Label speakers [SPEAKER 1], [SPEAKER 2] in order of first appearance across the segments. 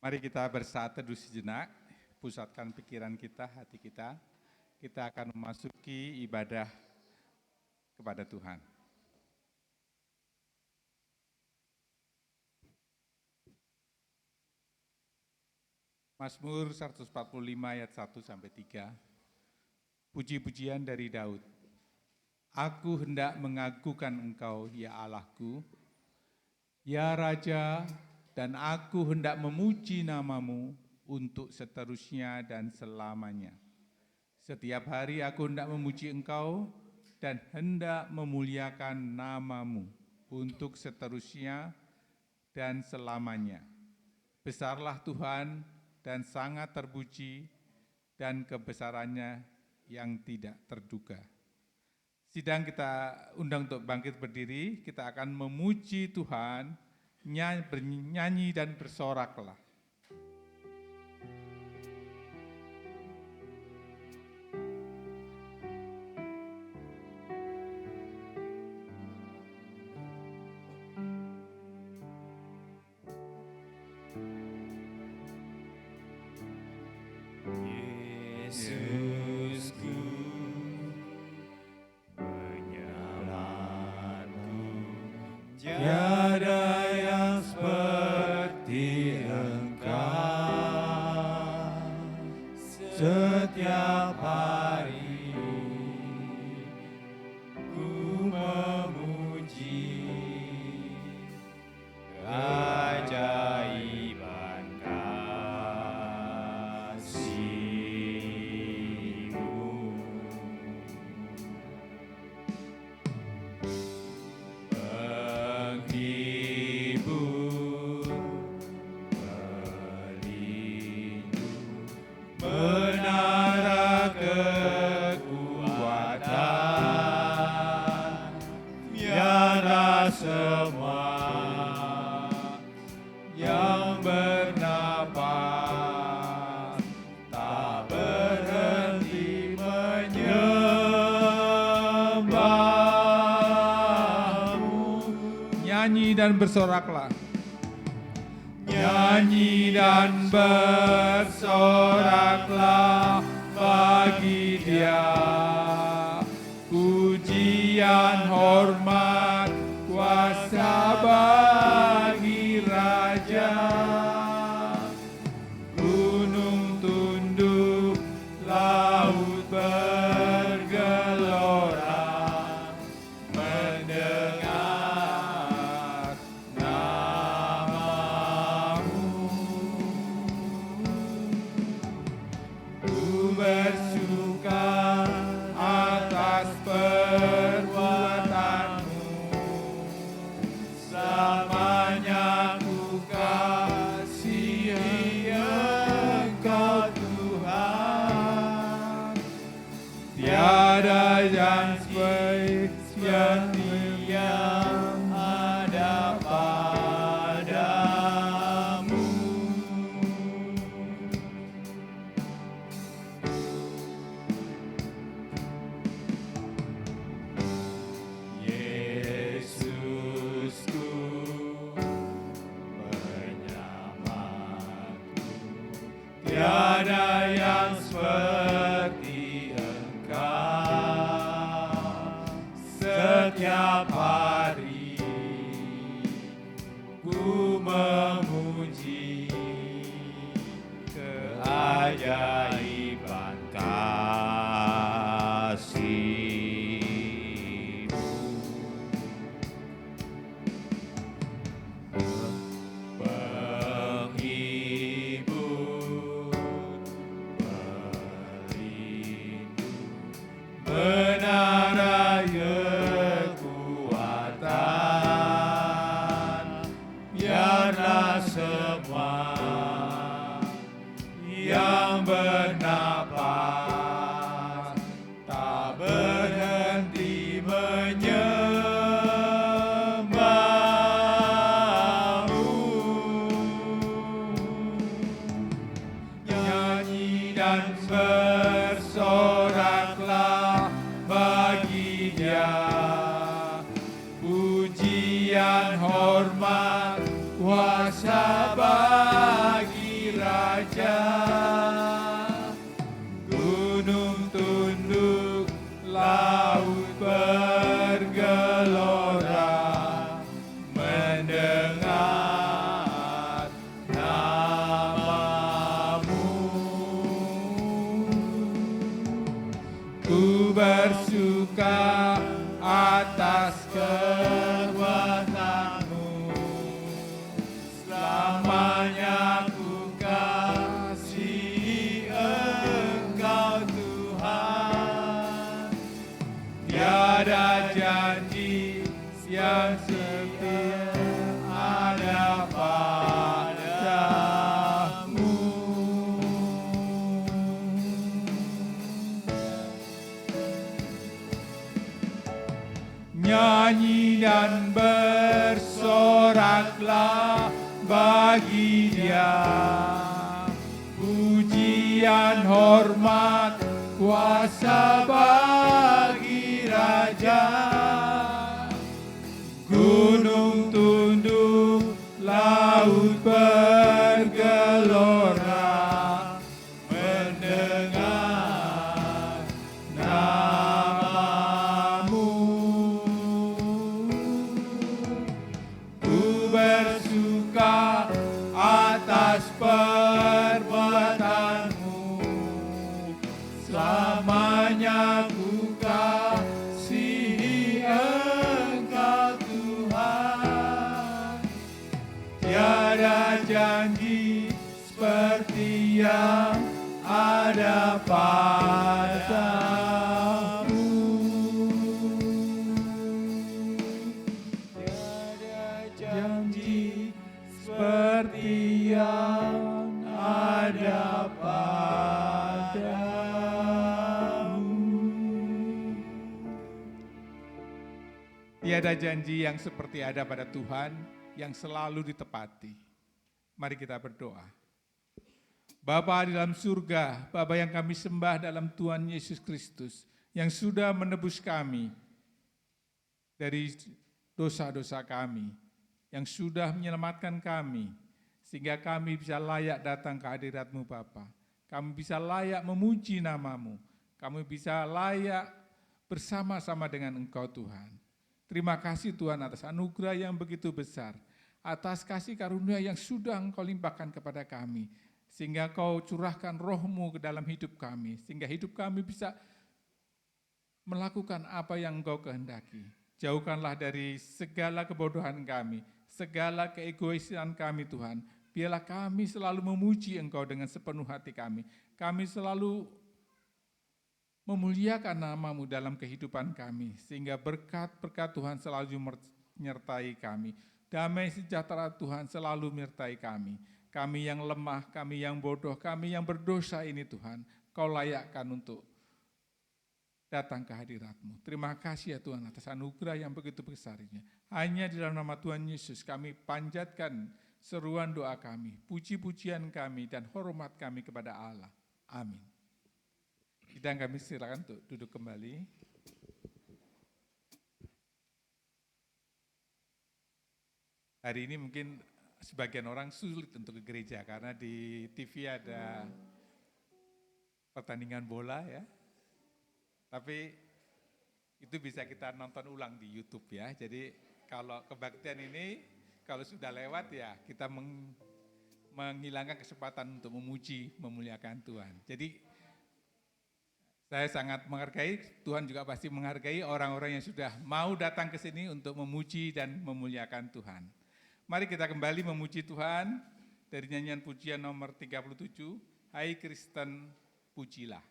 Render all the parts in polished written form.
[SPEAKER 1] Mari kita bersaat teduh sejenak, pusatkan pikiran kita, hati kita. Kita akan memasuki ibadah kepada Tuhan. Mazmur 145 ayat 1 sampai 3. Puji-pujian dari Daud. Aku hendak mengagukan Engkau, ya Allahku, ya Raja, dan aku hendak memuji nama-Mu untuk seterusnya dan selamanya. Setiap hari aku hendak memuji Engkau dan hendak memuliakan nama-Mu untuk seterusnya dan selamanya. Besarlah Tuhan dan sangat terpuji, dan kebesarannya yang tidak terduga. Sidang kita undang untuk bangkit berdiri, kita akan memuji Tuhan, bernyanyi dan bersoraklah.
[SPEAKER 2] Tiada yang seperti Engkau, setiap hari ku memuji keajaiban kasih-Mu. Semua yang bernapas tak berhenti menyembah-Mu.
[SPEAKER 1] Nyanyi dan bersoraklah.
[SPEAKER 2] Nyanyi dan bersoraklah bagi Dia, pujian hormat kuasa bagi Raja. Gunung tunduk, laut bergelora, mendengar nama-Mu. Ku bersuka atas perbuatan-Mu, selamanya ku kasihi Engkau Tuhan. Tiada yang seperti yang ada padamu. Yesusku, penyelamatku, tiada yang seperti Engkau. Setiap hari ku memuji keajaiban kasih-Mu. Penghibur, pelindung, menara kekuatan, biarlah semua yang bernapas tak berhenti menyembah-Mu. Nyanyi dan bersoraklah bagi Dia, pujian hormat kuasa bagi mendengar namamu.
[SPEAKER 1] Ku bersuka atas
[SPEAKER 2] Kekuatanmu selamanya ku kasihi Engkau Tuhan. Tiada janji yang setia ada padamu. Nyanyi dan bersoraklah bagi Dia, pujian, hormat, kuasa bagi Raja. Gunung tunduk, laut bergelora, mendengar namamu. Ku bersuka atas perbuatanmu, selamanya ku kasihi Engkau Tuhan. Tiada janji seperti yang ada padamu. Tiada janji seperti yang ada padamu.
[SPEAKER 1] Tiada janji yang seperti ada pada Tuhan yang selalu ditepati. Mari kita berdoa. Bapa di dalam surga, Bapa yang kami sembah dalam Tuhan Yesus Kristus, yang sudah menebus kami dari dosa-dosa kami, yang sudah menyelamatkan kami, sehingga kami bisa layak datang ke hadirat-Mu Bapa. Kami bisa layak memuji nama-Mu, kami bisa layak bersama-sama dengan Engkau Tuhan. Terima kasih Tuhan atas anugerah yang begitu besar, atas kasih karunia yang sudah Engkau limpahkan kepada kami, sehingga Kau curahkan roh-Mu ke dalam hidup kami, sehingga hidup kami bisa melakukan apa yang Engkau kehendaki. Jauhkanlah dari segala kebodohan kami, segala keegoisan kami Tuhan. Biarlah kami selalu memuji Engkau dengan sepenuh hati kami. Kami selalu memuliakan nama-Mu dalam kehidupan kami, sehingga berkat-berkat Tuhan selalu menyertai kami. Damai sejahtera Tuhan selalu menyertai kami. Kami yang lemah, kami yang bodoh, kami yang berdosa ini Tuhan, Kau layakkan untuk datang ke hadirat-Mu. Terima kasih ya Tuhan atas anugerah yang begitu besarnya. Hanya di dalam nama Tuhan Yesus kami panjatkan seruan doa kami, puji-pujian kami, dan hormat kami kepada Allah. Amin. Dan kami silakan untuk duduk kembali. Hari ini mungkin sebagian orang sulit untuk ke gereja karena di TV ada pertandingan bola ya. Tapi itu bisa kita nonton ulang di YouTube ya. Jadi kalau kebaktian ini kalau sudah lewat ya kita menghilangkan kesempatan untuk memuji, memuliakan Tuhan. Jadi saya sangat menghargai, Tuhan juga pasti menghargai orang-orang yang sudah mau datang ke sini untuk memuji dan memuliakan Tuhan. Mari kita kembali memuji Tuhan dari nyanyian pujian nomor 37, Hai Kristen Pujilah.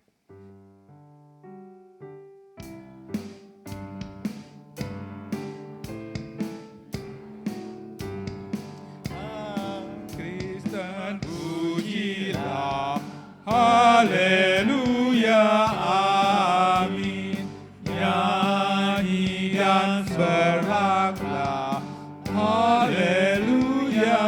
[SPEAKER 1] Kristen pujilah, haleluya, amin. Nyanyi dan berlaklah, haleluya,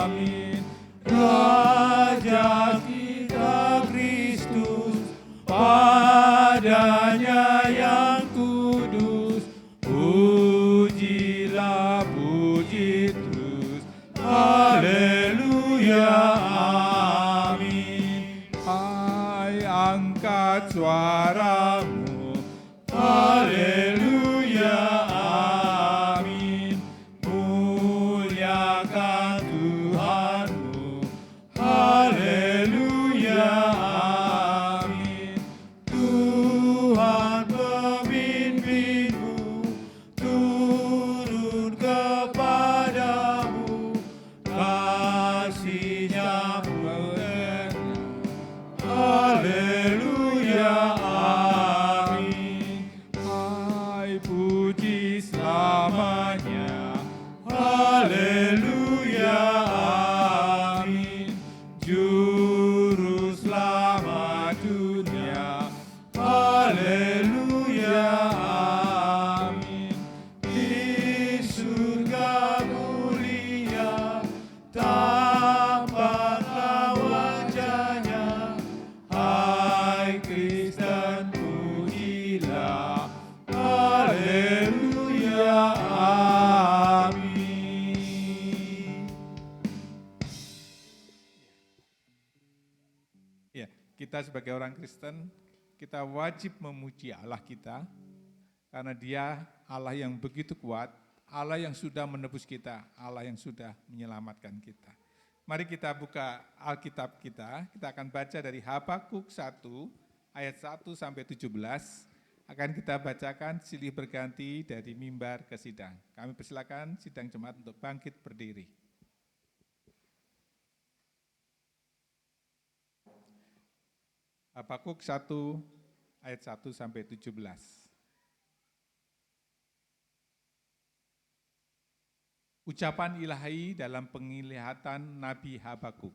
[SPEAKER 1] amin. Raja kita Kristus, padanya yang kudus, pujilah, puji terus, haleluya, amin. Hai angkat Kita sebagai orang Kristen, kita wajib memuji Allah kita, karena Dia Allah yang begitu kuat, Allah yang sudah menebus kita, Allah yang sudah menyelamatkan kita. Mari kita buka Alkitab kita akan baca dari Habakuk 1 ayat 1 sampai 17, akan kita bacakan silih berganti dari mimbar ke sidang. Kami persilakan sidang jemaat untuk bangkit berdiri. Habakuk 1 ayat 1 sampai 17. Ucapan ilahi dalam penglihatan Nabi Habakuk.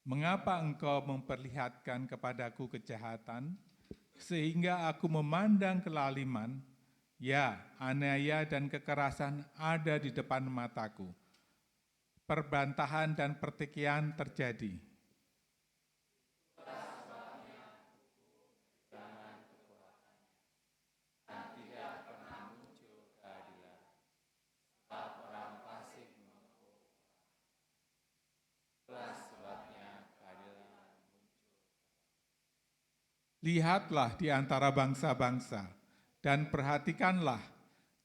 [SPEAKER 1] Mengapa engkau memperlihatkan kepadaku kejahatan, sehingga aku memandang kelaliman? Ya, aniaya dan kekerasan ada di depan mataku. Perbantahan dan pertikaian terjadi. Lihatlah di antara bangsa-bangsa, dan perhatikanlah,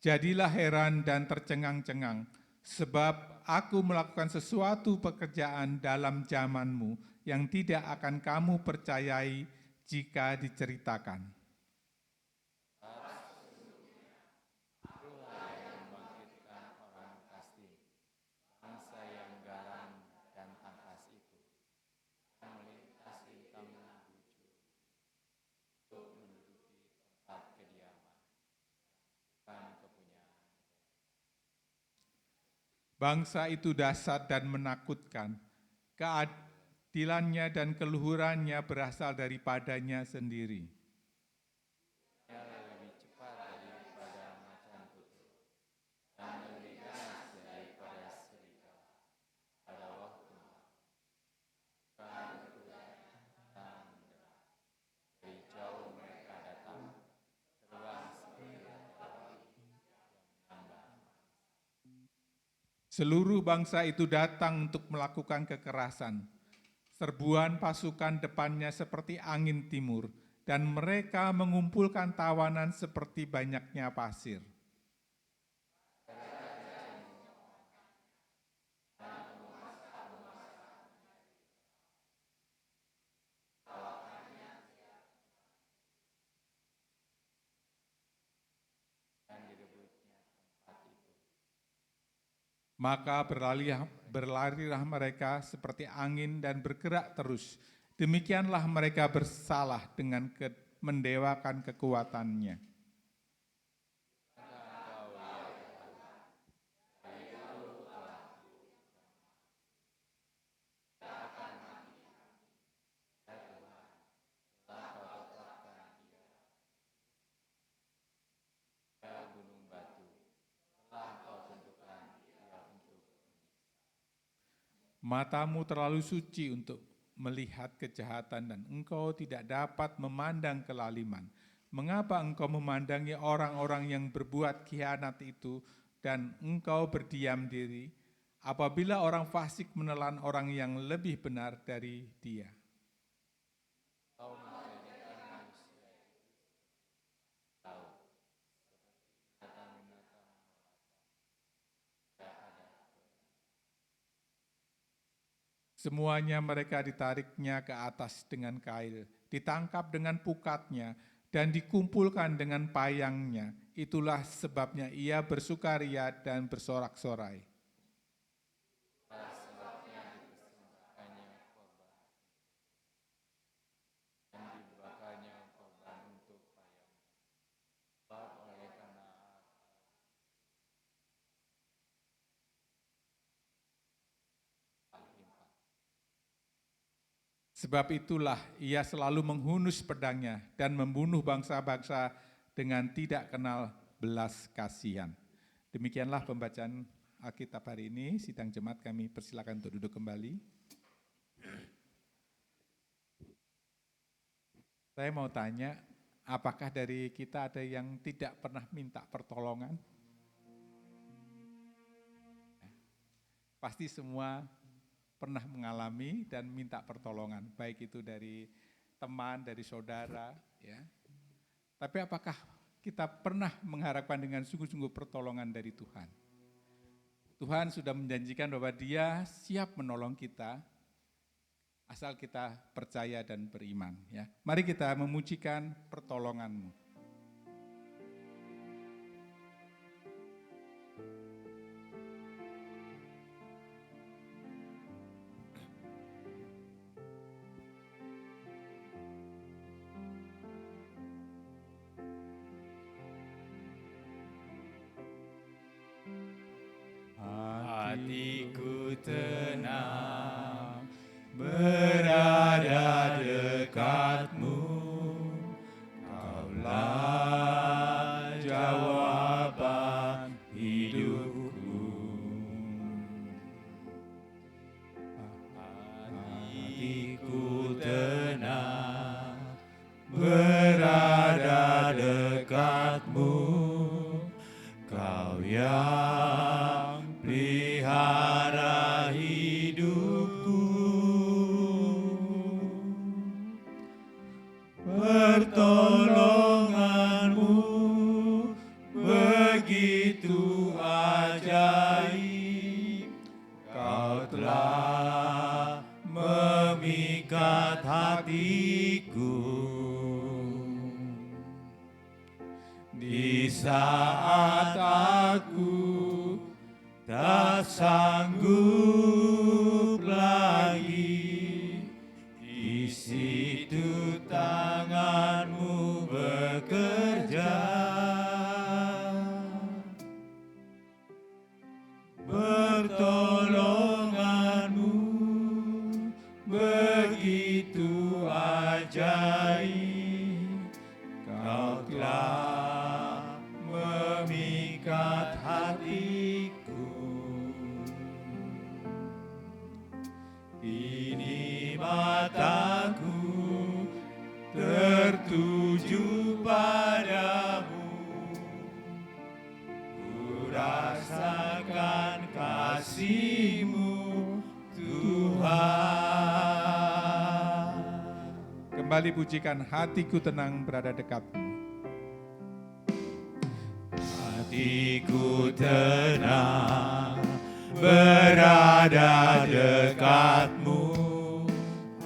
[SPEAKER 1] jadilah heran dan tercengang-cengang, sebab aku melakukan sesuatu pekerjaan dalam zamanmu yang tidak akan kamu percayai jika diceritakan. Bangsa itu dahsyat dan menakutkan, keadilannya dan keluhurannya berasal daripadanya sendiri. Seluruh bangsa itu datang untuk melakukan kekerasan. Serbuan pasukan depannya seperti angin timur, dan mereka mengumpulkan tawanan seperti banyaknya pasir. Maka berlarilah mereka seperti angin dan bergerak terus. Demikianlah mereka bersalah dengan mendewakan kekuatannya. Matamu terlalu suci untuk melihat kejahatan dan engkau tidak dapat memandang kelaliman. Mengapa engkau memandangi orang-orang yang berbuat khianat itu dan engkau berdiam diri apabila orang fasik menelan orang yang lebih benar dari dia? Semuanya mereka ditariknya ke atas dengan kail, ditangkap dengan pukatnya, dan dikumpulkan dengan payangnya. Itulah sebabnya ia bersukaria dan bersorak-sorai. Sebab itulah ia selalu menghunus pedangnya dan membunuh bangsa-bangsa dengan tidak kenal belas kasihan. Demikianlah pembacaan Alkitab hari ini. Sidang jemaat kami persilakan untuk duduk kembali. Saya mau tanya, apakah dari kita ada yang tidak pernah minta pertolongan? Pasti semua pernah mengalami dan minta pertolongan, baik itu dari teman, dari saudara, ya. Tapi apakah kita pernah mengharapkan dengan sungguh-sungguh pertolongan dari Tuhan? Tuhan sudah menjanjikan bahwa Dia siap menolong kita, asal kita percaya dan beriman. Ya, mari kita memujikan pertolongan-Mu.
[SPEAKER 2] Hatiku tenang berada dekat-Mu, Kaulah jawaban hidupku. Hatiku tenang berada dekat-Mu, Kau yang pelihara hidupku. Pertolongan-Mu begitu ajaib, Kau telah memikat hatiku. Di saat aku tak sanggup lagi, di situ tangan-Mu bekerja. Pertolongan-Mu begitu ajaib, Kau telah memikat hatiku. Kini mataku tertuju padamu, ku rasakan kasih-Mu, Tuhan.
[SPEAKER 1] Kembali pujikan hatiku tenang berada dekat-Mu.
[SPEAKER 2] Hatiku tenang berada dekat-Mu,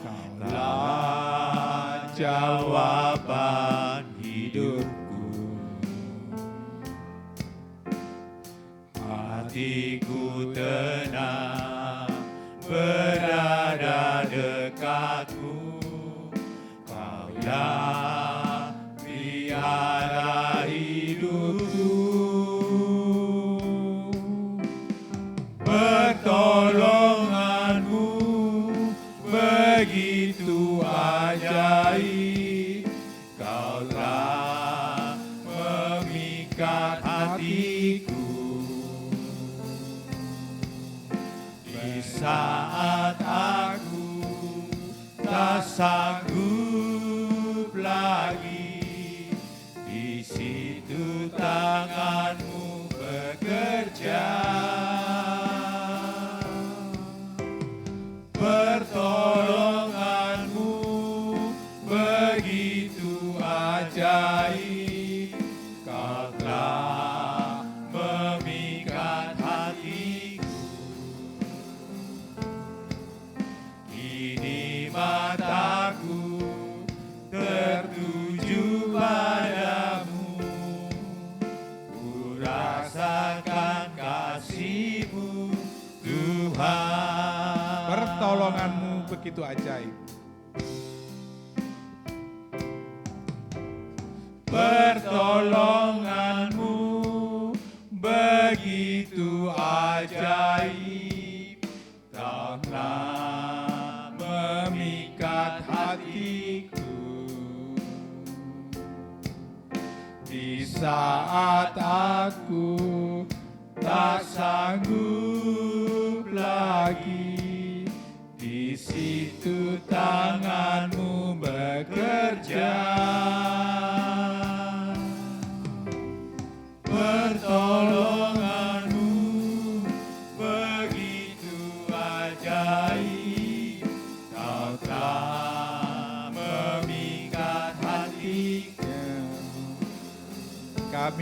[SPEAKER 2] Kaulah jawaban hidupku. Hatiku tenang berada dekat-Mu, Kau yang pelihara hidupku. Pertolongan-Mu begitu ajaib, Kau telah memikat hatiku. Di saat aku tak sanggup lagi, di situ tangan-Mu bekerja. Pertolongan-Mu begitu ajaib, Kau telah memikat hatiku. Kini mataku tertuju padamu, ku rasakan kasih-Mu, Tuhan.
[SPEAKER 1] Pertolongan-Mu begitu ajaib.
[SPEAKER 2] Pertolongan-Mu begitu ajaib, Kau telah memikat hatiku. Di saat aku tak sanggup lagi, di situ tangan-Mu bekerja.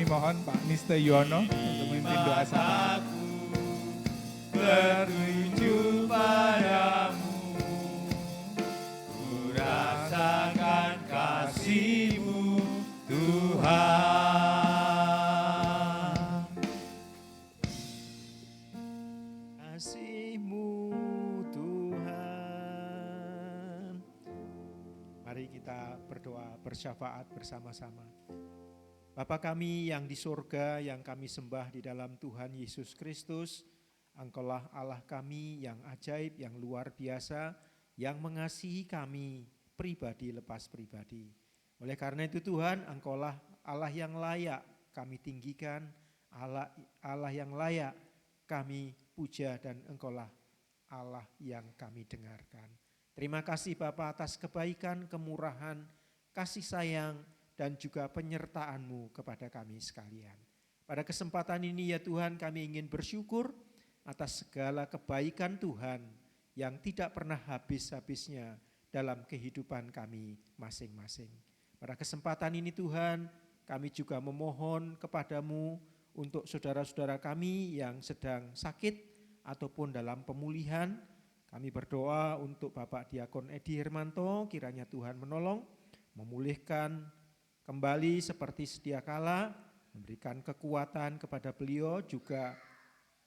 [SPEAKER 1] kami mohon Pak Niste Yono untuk memimpin doa sama.
[SPEAKER 2] Mataku bertuju padamu, ku rasakan kasih-Mu Tuhan.
[SPEAKER 3] Kasih-Mu Tuhan. Mari kita berdoa bersyafaat bersama-sama. Bapa kami yang di surga, yang kami sembah di dalam Tuhan Yesus Kristus, Engkaulah Allah kami yang ajaib, yang luar biasa, yang mengasihi kami pribadi lepas pribadi. Oleh karena itu Tuhan, Engkaulah Allah yang layak kami tinggikan, Allah yang layak kami puja, dan Engkaulah Allah yang kami dengarkan. Terima kasih Bapa atas kebaikan, kemurahan, kasih sayang, dan juga penyertaan-Mu kepada kami sekalian. Pada kesempatan ini ya Tuhan, kami ingin bersyukur atas segala kebaikan Tuhan yang tidak pernah habis-habisnya dalam kehidupan kami masing-masing. Pada kesempatan ini Tuhan, kami juga memohon kepadamu untuk saudara-saudara kami yang sedang sakit ataupun dalam pemulihan. Kami berdoa untuk Bapak Diakon Edi Hermanto, kiranya Tuhan menolong, memulihkan kembali seperti sedia kala, memberikan kekuatan kepada beliau, juga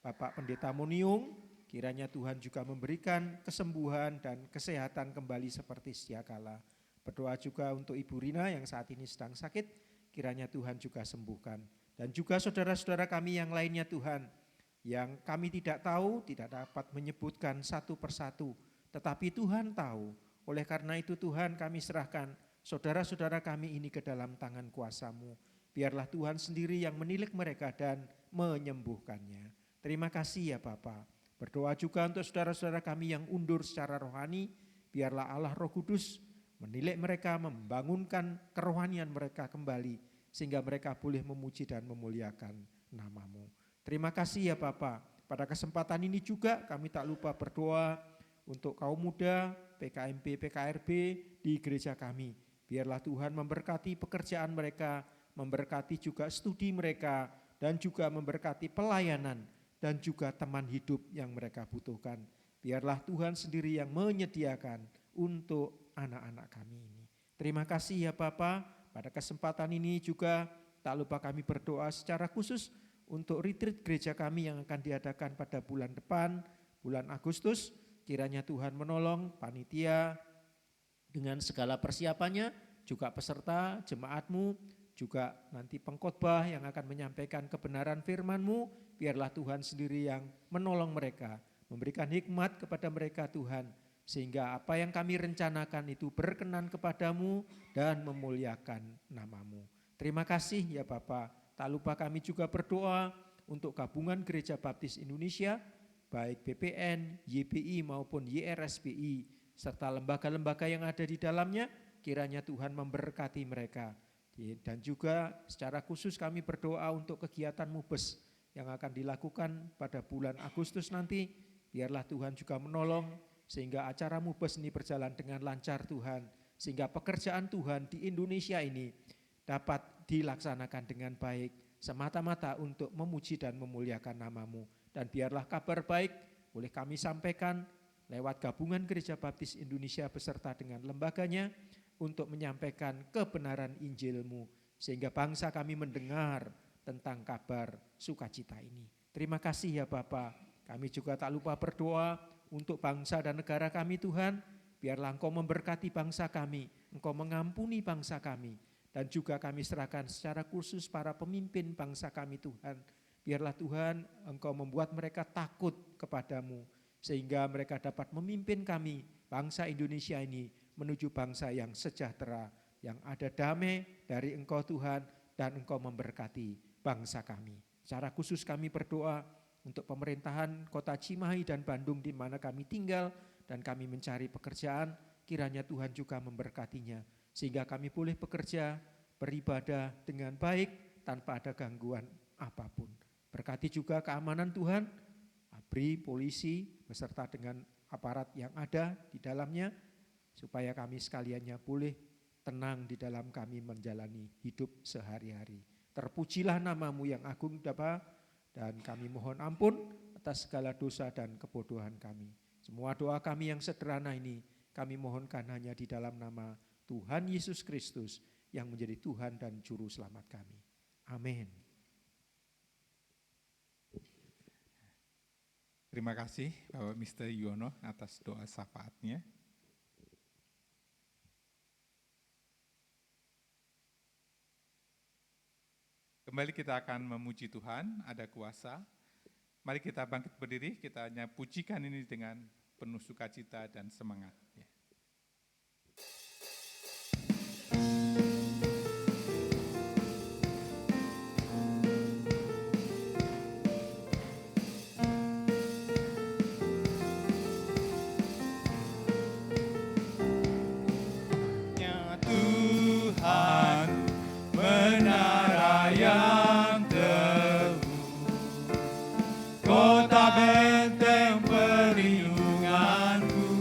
[SPEAKER 3] Bapak Pendeta Moniung, kiranya Tuhan juga memberikan kesembuhan dan kesehatan kembali seperti sedia kala. Berdoa juga untuk Ibu Rina yang saat ini sedang sakit, kiranya Tuhan juga sembuhkan. Dan juga saudara-saudara kami yang lainnya Tuhan, yang kami tidak tahu, tidak dapat menyebutkan satu persatu, tetapi Tuhan tahu. Oleh karena itu Tuhan, kami serahkan saudara-saudara kami ini ke dalam tangan kuasa-Mu. Biarlah Tuhan sendiri yang menilik mereka dan menyembuhkannya. Terima kasih ya Bapa. Berdoa juga untuk saudara-saudara kami yang undur secara rohani. Biarlah Allah Roh Kudus menilik mereka, membangunkan kerohanian mereka kembali, sehingga mereka boleh memuji dan memuliakan nama-Mu. Terima kasih ya Bapa. Pada kesempatan ini juga kami tak lupa berdoa untuk kaum muda, PKMP, PKRB di gereja kami. Biarlah Tuhan memberkati pekerjaan mereka, memberkati juga studi mereka, dan juga memberkati pelayanan dan juga teman hidup yang mereka butuhkan. Biarlah Tuhan sendiri yang menyediakan untuk anak-anak kami ini. Terima kasih ya Bapa. Pada kesempatan ini juga tak lupa kami berdoa secara khusus untuk retreat gereja kami yang akan diadakan pada bulan depan, bulan Agustus. Kiranya Tuhan menolong panitia dengan segala persiapannya, juga peserta, jemaat-Mu, juga nanti pengkhotbah yang akan menyampaikan kebenaran firman-Mu. Biarlah Tuhan sendiri yang menolong mereka, memberikan hikmat kepada mereka Tuhan, sehingga apa yang kami rencanakan itu berkenan kepadamu dan memuliakan nama-Mu. Terima kasih ya Bapa. Tak lupa kami juga berdoa untuk gabungan Gereja Baptis Indonesia, baik BPN, YBI maupun YRSBI, serta lembaga-lembaga yang ada di dalamnya. Kiranya Tuhan memberkati mereka. Dan juga secara khusus kami berdoa untuk kegiatan MUBES yang akan dilakukan pada bulan Agustus nanti. Biarlah Tuhan juga menolong sehingga acara MUBES ini berjalan dengan lancar Tuhan, sehingga pekerjaan Tuhan di Indonesia ini dapat dilaksanakan dengan baik, semata-mata untuk memuji dan memuliakan nama-Mu. Dan biarlah kabar baik boleh kami sampaikan lewat gabungan Gereja Baptis Indonesia beserta dengan lembaganya untuk menyampaikan kebenaran Injil-Mu, sehingga bangsa kami mendengar tentang kabar sukacita ini. Terima kasih ya Bapa. Kami juga tak lupa berdoa untuk bangsa dan negara kami Tuhan. Biarlah Engkau memberkati bangsa kami, Engkau mengampuni bangsa kami, dan juga kami serahkan secara khusus para pemimpin bangsa kami Tuhan. Biarlah Tuhan Engkau membuat mereka takut kepadamu, sehingga mereka dapat memimpin kami, bangsa Indonesia ini, menuju bangsa yang sejahtera, yang ada damai dari Engkau Tuhan, dan Engkau memberkati bangsa kami. Secara khusus kami berdoa untuk pemerintahan kota Cimahi dan Bandung di mana kami tinggal dan kami mencari pekerjaan. Kiranya Tuhan juga memberkatinya, sehingga kami boleh bekerja, beribadah dengan baik tanpa ada gangguan apapun. Berkati juga keamanan Tuhan, ABRI, polisi, beserta dengan aparat yang ada di dalamnya, supaya kami sekaliannya boleh tenang di dalam kami menjalani hidup sehari-hari. Terpujilah namamu yang agung Bapa, dan kami mohon ampun atas segala dosa dan kebodohan kami. Semua doa kami yang sederhana ini kami mohonkan hanya di dalam nama Tuhan Yesus Kristus yang menjadi Tuhan dan Juru Selamat kami. Amin.
[SPEAKER 1] Terima kasih Bapak Mr. Yuwono atas doa syafaatnya. Kembali kita akan memuji Tuhan, ada kuasa. Mari kita bangkit berdiri, kita hanya pujikan ini dengan penuh sukacita dan semangat.
[SPEAKER 2] Tuhan menara yang teguh, kota benteng perlindunganku,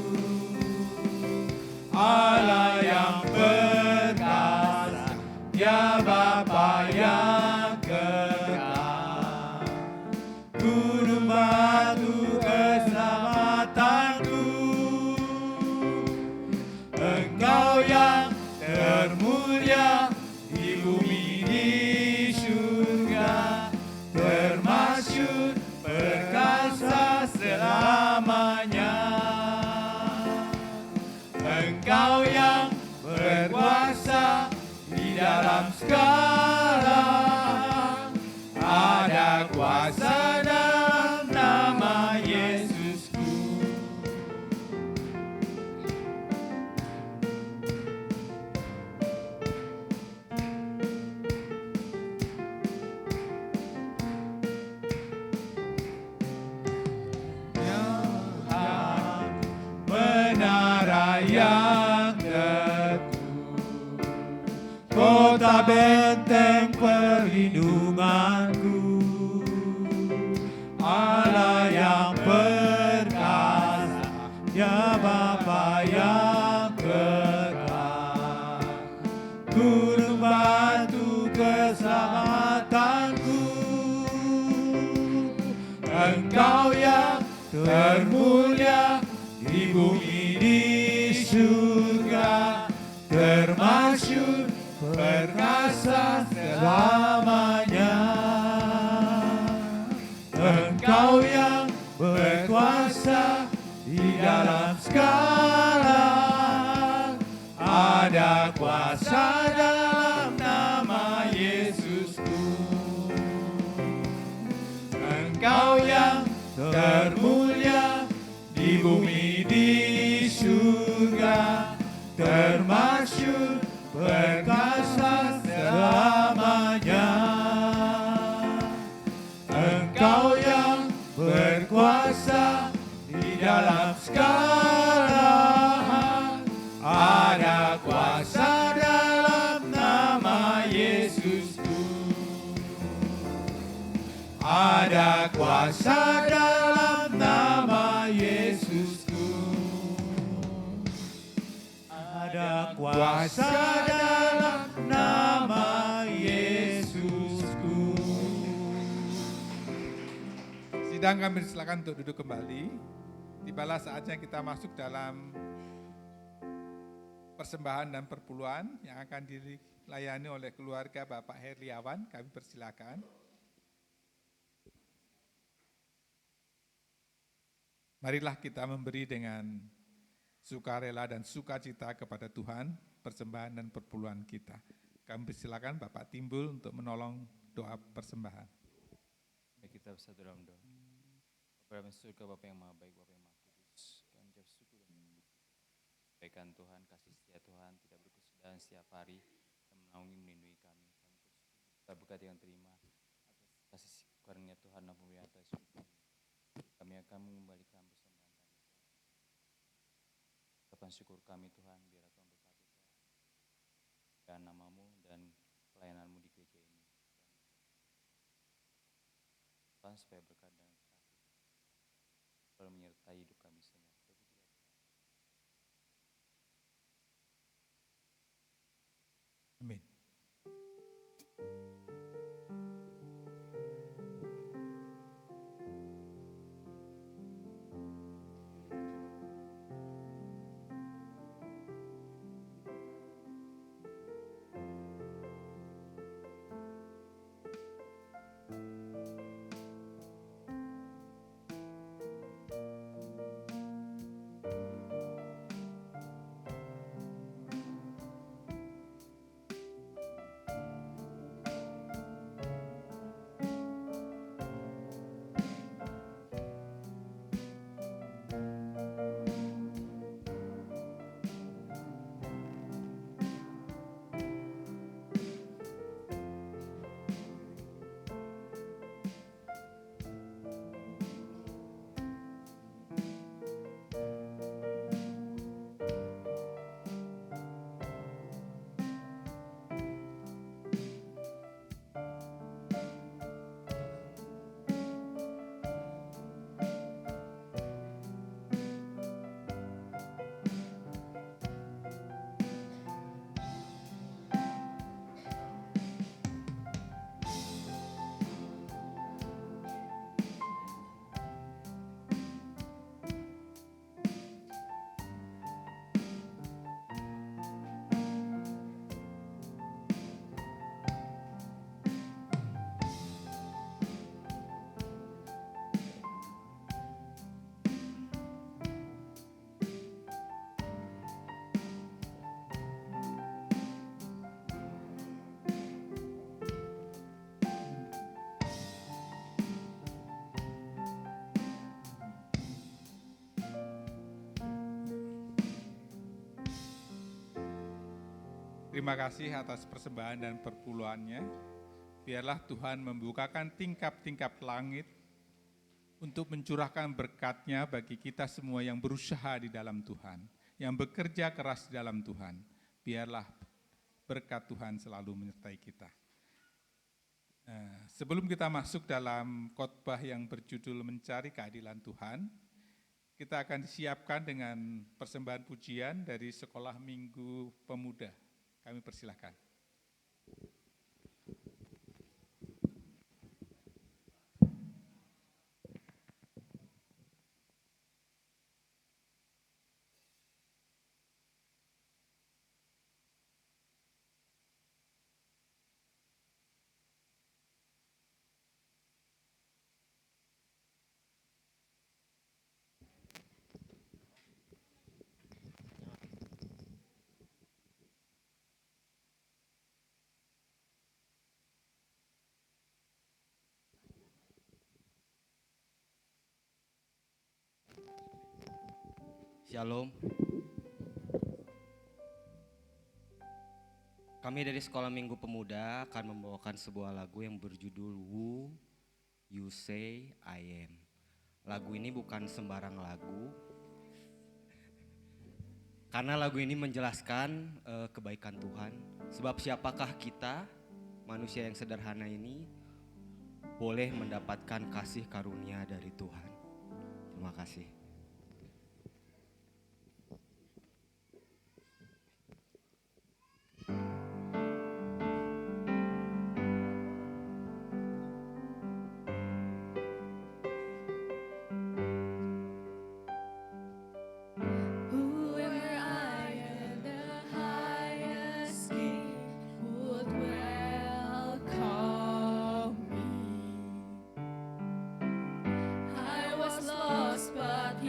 [SPEAKER 2] Allah yang perkasa, ya Bapa yang kekal, gunung batu keselamatanku, Engkau yang termulia di bumi di surga, termasyhur perkasa selamanya. Engkau yang berkuasa di dalam segala, ada kuasa dalam nama Yesusku. Menara yang teguh, kota benteng perlindunganku, Allah yang perkasa, ya Bapa yang kekal, gunung batu keselamatanku, Engkau yang termulia di bumi di surga, termasyhur perkasa selamanya. Engkau yang berkuasa di dalam segala, ada kuasa dalam nama Yesusku. Engkau yang termulia di bumi di surga, termasyhur perkasa selamanya. Engkau yang berkuasa di dalam segala, ada kuasa dalam nama Yesusku. Ada kuasa dalam nama Yesusku. Ada kuasa dalam nama Yesusku.
[SPEAKER 1] Sidang kami silakan untuk duduk kembali. Tibalah saatnya kita masuk dalam persembahan dan perpuluhan yang akan dilayani oleh keluarga Bapak Herliawan. Kami persilakan. Marilah kita memberi dengan sukarela dan sukacita kepada Tuhan persembahan dan perpuluhan kita. Kami persilakan Bapak Timbul untuk menolong doa persembahan.
[SPEAKER 4] Baik, kita bersatu dalam doa. Bapa yang surga, Bapa yang maha baik, Bapa yang maha kudus, kami ucap syukur dan memuji kebaikan Tuhan, kasih setia Tuhan tidak berkesudahan setiap hari dan menaungi melindungi kami. Kami bersyukur kita berkat yang terima atas kasih karunia Tuhan dan pemberian atas hidup kami. Kami akan mengembalikan persembahan kami, Tuhan. Ucapan syukur kami, Tuhan, biarlah Tuhan berkati, Tuhan, dan namamu dan pelayananmu di gereja ini. Tuhan, supaya berkat dan kasih selalu menyertai hidup kami semua.
[SPEAKER 1] Amin. Terima kasih atas persembahan dan perpuluhannya. Biarlah Tuhan membukakan tingkap-tingkap langit untuk mencurahkan berkat-Nya bagi kita semua yang berusaha di dalam Tuhan, yang bekerja keras di dalam Tuhan. Biarlah berkat Tuhan selalu menyertai kita. Sebelum kita masuk dalam khotbah yang berjudul Mencari Keadilan Tuhan, kita akan disiapkan dengan persembahan pujian dari Sekolah Minggu Pemuda. Kami persilahkan.
[SPEAKER 5] Shalom. Kami dari Sekolah Minggu Pemuda akan membawakan sebuah lagu yang berjudul Who You Say I Am. Lagu ini bukan sembarang lagu, karena lagu ini menjelaskan kebaikan Tuhan. Sebab siapakah kita, manusia yang sederhana ini, boleh mendapatkan kasih karunia dari Tuhan. Terima kasih.
[SPEAKER 6] But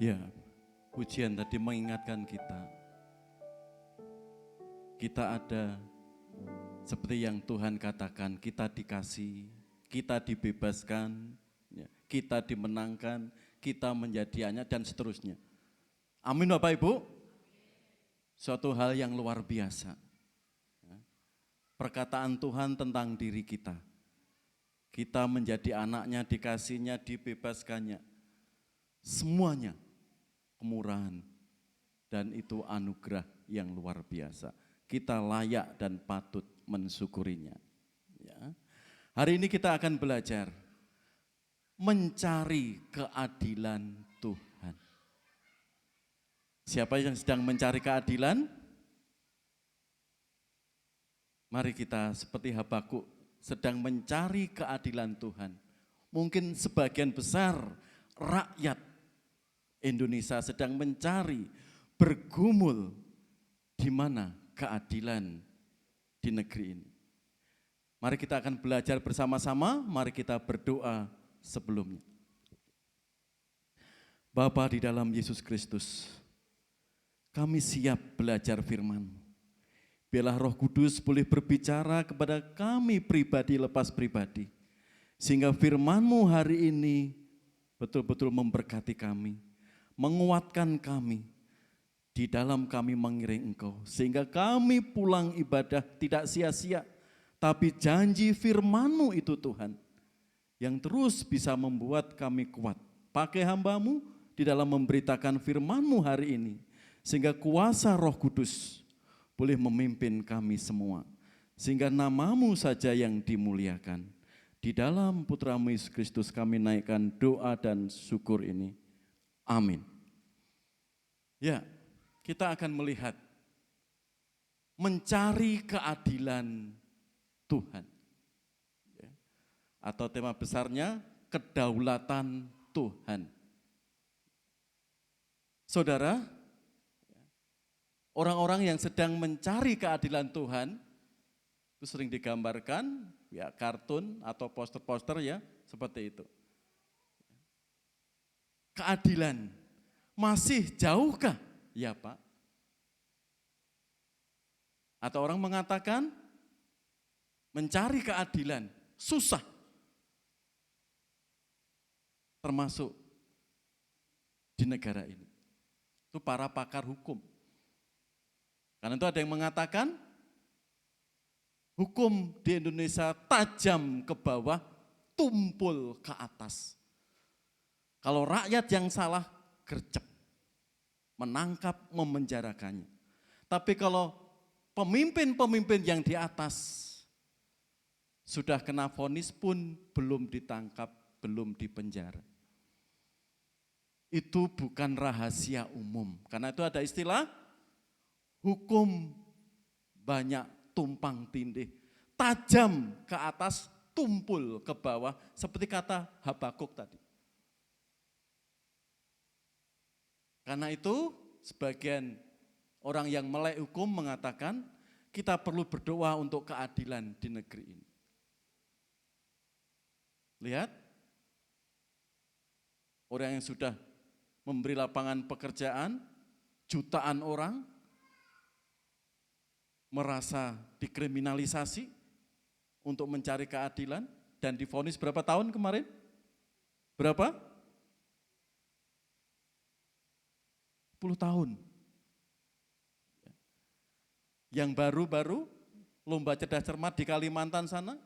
[SPEAKER 6] Ya, pujian tadi mengingatkan kita ada seperti yang Tuhan katakan, kita dikasih, kita dibebaskan, ya, kita dimenangkan, kita menjadi anak dan seterusnya. Amin Bapak Ibu. Suatu hal yang luar biasa. Ya. Perkataan Tuhan tentang diri kita. Kita menjadi anaknya, dikasihnya, dibebaskannya. Semuanya kemurahan dan itu anugerah yang luar biasa. Kita layak dan patut mensyukurinya. Ya. Hari ini kita akan belajar mencari keadilan Tuhan. Siapa yang sedang mencari keadilan? Mari kita seperti Habakuk sedang mencari keadilan Tuhan. Mungkin sebagian besar rakyat Indonesia sedang mencari, bergumul di mana keadilan di negeri ini. Mari kita akan belajar bersama-sama, mari kita berdoa sebelumnya. Bapa di dalam Yesus Kristus, kami siap belajar firman-Mu. Biarlah Roh Kudus boleh berbicara kepada kami pribadi lepas pribadi, sehingga firman-Mu hari ini betul-betul memberkati kami, menguatkan kami, di dalam kami mengiring Engkau, sehingga kami pulang ibadah tidak sia-sia, tapi janji firman-Mu itu Tuhan, yang terus bisa membuat kami kuat. Pakai hamba-Mu di dalam memberitakan firman-Mu hari ini, sehingga kuasa Roh Kudus boleh memimpin kami semua, sehingga nama-Mu saja yang dimuliakan. Di dalam Putra-Mu Yesus Kristus kami naikkan doa dan syukur ini. Amin. Ya, kita akan melihat mencari keadilan Tuhan. Ya. Atau tema besarnya kedaulatan Tuhan. Saudara, orang-orang yang sedang mencari keadilan Tuhan itu sering digambarkan ya kartun atau poster-poster ya seperti itu. Keadilan masih jauhkah? Ya Pak. Atau orang mengatakan mencari keadilan susah. Termasuk di negara ini. Itu para pakar hukum. Karena itu ada yang mengatakan hukum di Indonesia tajam ke bawah, tumpul ke atas. Kalau rakyat yang salah, gercep, menangkap, memenjarakannya. Tapi kalau pemimpin-pemimpin yang di atas sudah kena vonis pun belum ditangkap, belum dipenjara. Itu bukan rahasia umum. Karena itu ada istilah hukum banyak tumpang tindih, tajam ke atas, tumpul ke bawah, seperti kata Habakuk tadi. Karena itu sebagian orang yang melek hukum mengatakan kita perlu berdoa untuk keadilan di negeri ini. Lihat, orang yang sudah memberi lapangan pekerjaan, jutaan orang merasa dikriminalisasi untuk mencari keadilan dan divonis berapa tahun kemarin? Berapa? 10 tahun. Yang baru-baru lomba cerdas cermat di Kalimantan sana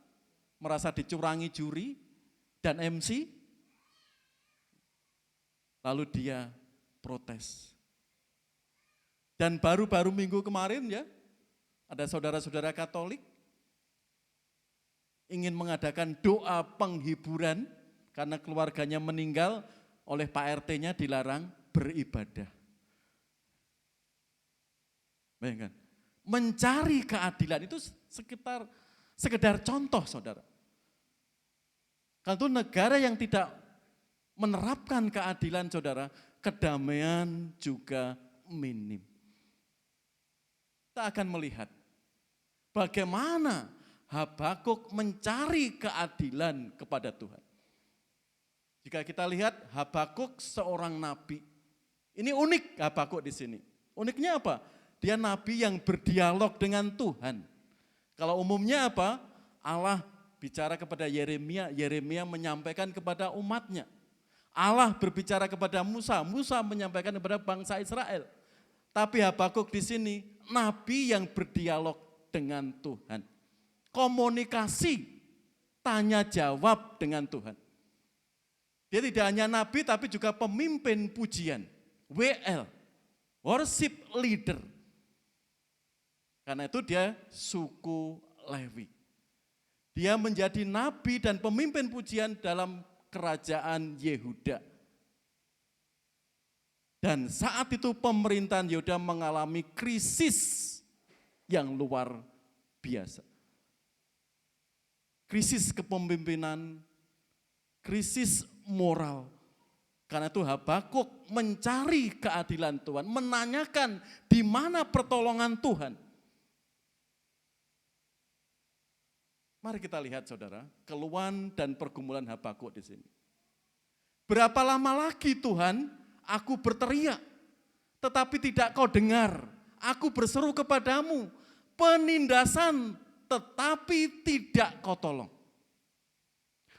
[SPEAKER 6] merasa dicurangi juri dan MC, lalu dia protes. Dan baru-baru minggu kemarin ya, ada saudara-saudara Katolik ingin mengadakan doa penghiburan karena keluarganya meninggal, oleh Pak RT-nya dilarang beribadah. Bayangkan, mencari keadilan itu sekedar contoh saudara. Kalau itu negara yang tidak menerapkan keadilan saudara, kedamaian juga minim. Kita akan melihat bagaimana Habakuk mencari keadilan kepada Tuhan. Jika kita lihat Habakuk seorang nabi. Ini unik Habakuk di sini. Uniknya apa? Dia nabi yang berdialog dengan Tuhan. Kalau umumnya apa? Allah bicara kepada Yeremia, Yeremia menyampaikan kepada umatnya. Allah berbicara kepada Musa, Musa menyampaikan kepada bangsa Israel. Tapi Habakuk di sini nabi yang berdialog dengan Tuhan. Komunikasi, tanya jawab dengan Tuhan. Dia tidak hanya nabi tapi juga pemimpin pujian, WL, worship leader. Karena itu dia suku Lewi. Dia menjadi nabi dan pemimpin pujian dalam kerajaan Yehuda. Dan saat itu pemerintahan Yehuda mengalami krisis yang luar biasa. Krisis kepemimpinan, krisis moral. Karena itu Habakuk mencari keadilan Tuhan, menanyakan di mana pertolongan Tuhan. Mari kita lihat saudara, keluhan dan pergumulan Habakuk di sini. Berapa lama lagi Tuhan, aku berteriak, tetapi tidak kau dengar. Aku berseru kepadamu, penindasan, tetapi tidak kau tolong.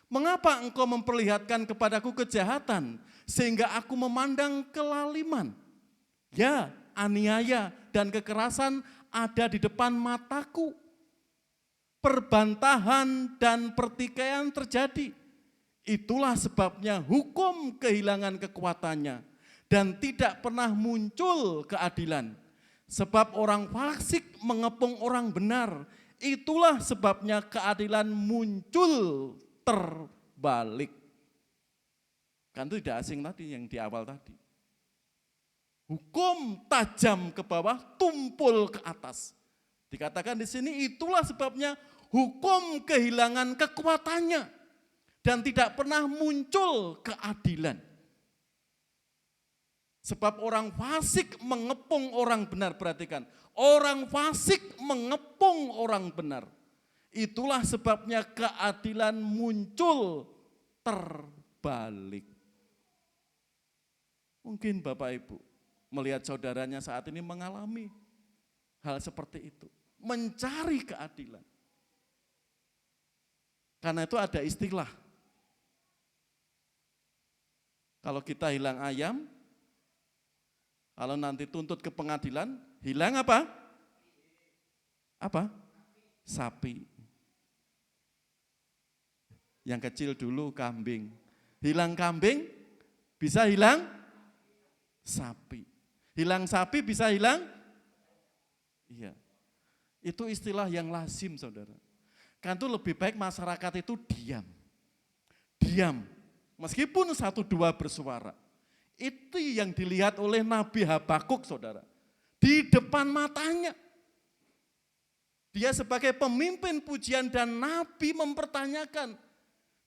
[SPEAKER 6] Mengapa engkau memperlihatkan kepadaku kejahatan, sehingga aku memandang kelaliman? Ya, aniaya dan kekerasan ada di depan mataku. Perbantahan dan pertikaian terjadi. Itulah sebabnya hukum kehilangan kekuatannya dan tidak pernah muncul keadilan. Sebab orang fasik mengepung orang benar. Itulah sebabnya keadilan muncul terbalik. Kan itu tidak asing tadi yang di awal tadi. Hukum tajam ke bawah, tumpul ke atas. Dikatakan di sini itulah sebabnya hukum kehilangan kekuatannya dan tidak pernah muncul keadilan. Sebab orang fasik mengepung orang benar, perhatikan. Orang fasik mengepung orang benar. Itulah sebabnya keadilan muncul terbalik. Mungkin Bapak Ibu melihat saudaranya saat ini mengalami hal seperti itu. Mencari keadilan. Karena itu ada istilah. Kalau kita hilang ayam, kalau nanti tuntut ke pengadilan, hilang apa? Apa? Sapi. Yang kecil dulu kambing. Hilang kambing, bisa hilang sapi. Hilang sapi bisa hilang? Iya. Itu istilah yang lazim, saudara. Kan itu lebih baik masyarakat itu diam. Diam. Meskipun 1-2 bersuara. Itu yang dilihat oleh Nabi Habakuk, saudara. Di depan matanya. Dia sebagai pemimpin pujian dan Nabi mempertanyakan,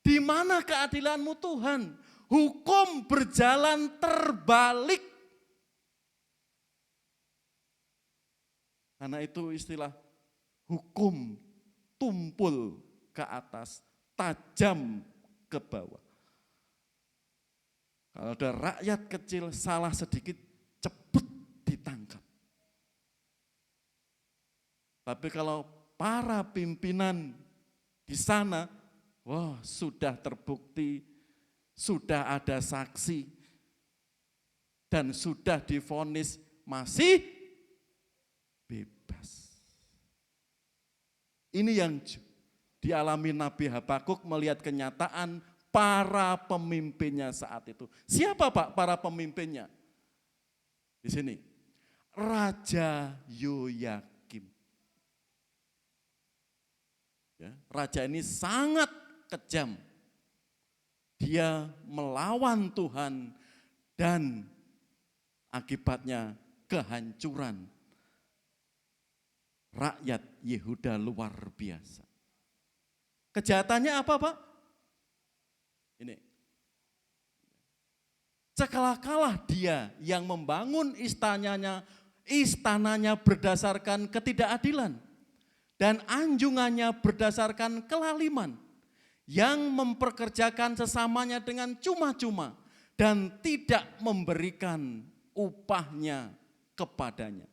[SPEAKER 6] di mana keadilanmu Tuhan? Hukum berjalan terbalik. Karena itu istilah hukum tumpul ke atas, tajam ke bawah. Kalau ada rakyat kecil salah sedikit, cepat ditangkap. Tapi kalau para pimpinan di sana, wah sudah terbukti, sudah ada saksi, dan sudah divonis masih bebas. Ini yang dialami Nabi Habakuk melihat kenyataan para pemimpinnya saat itu. Siapa Pak para pemimpinnya? Di sini. Raja Yoyakim. Ya, raja ini sangat kejam. Dia melawan Tuhan dan akibatnya kehancuran rakyat Yehuda luar biasa. Kejahatannya apa Pak? Ini. Celakalah dia yang membangun istananya berdasarkan ketidakadilan dan anjungannya berdasarkan kelaliman, yang memperkerjakan sesamanya dengan cuma-cuma dan tidak memberikan upahnya kepadanya.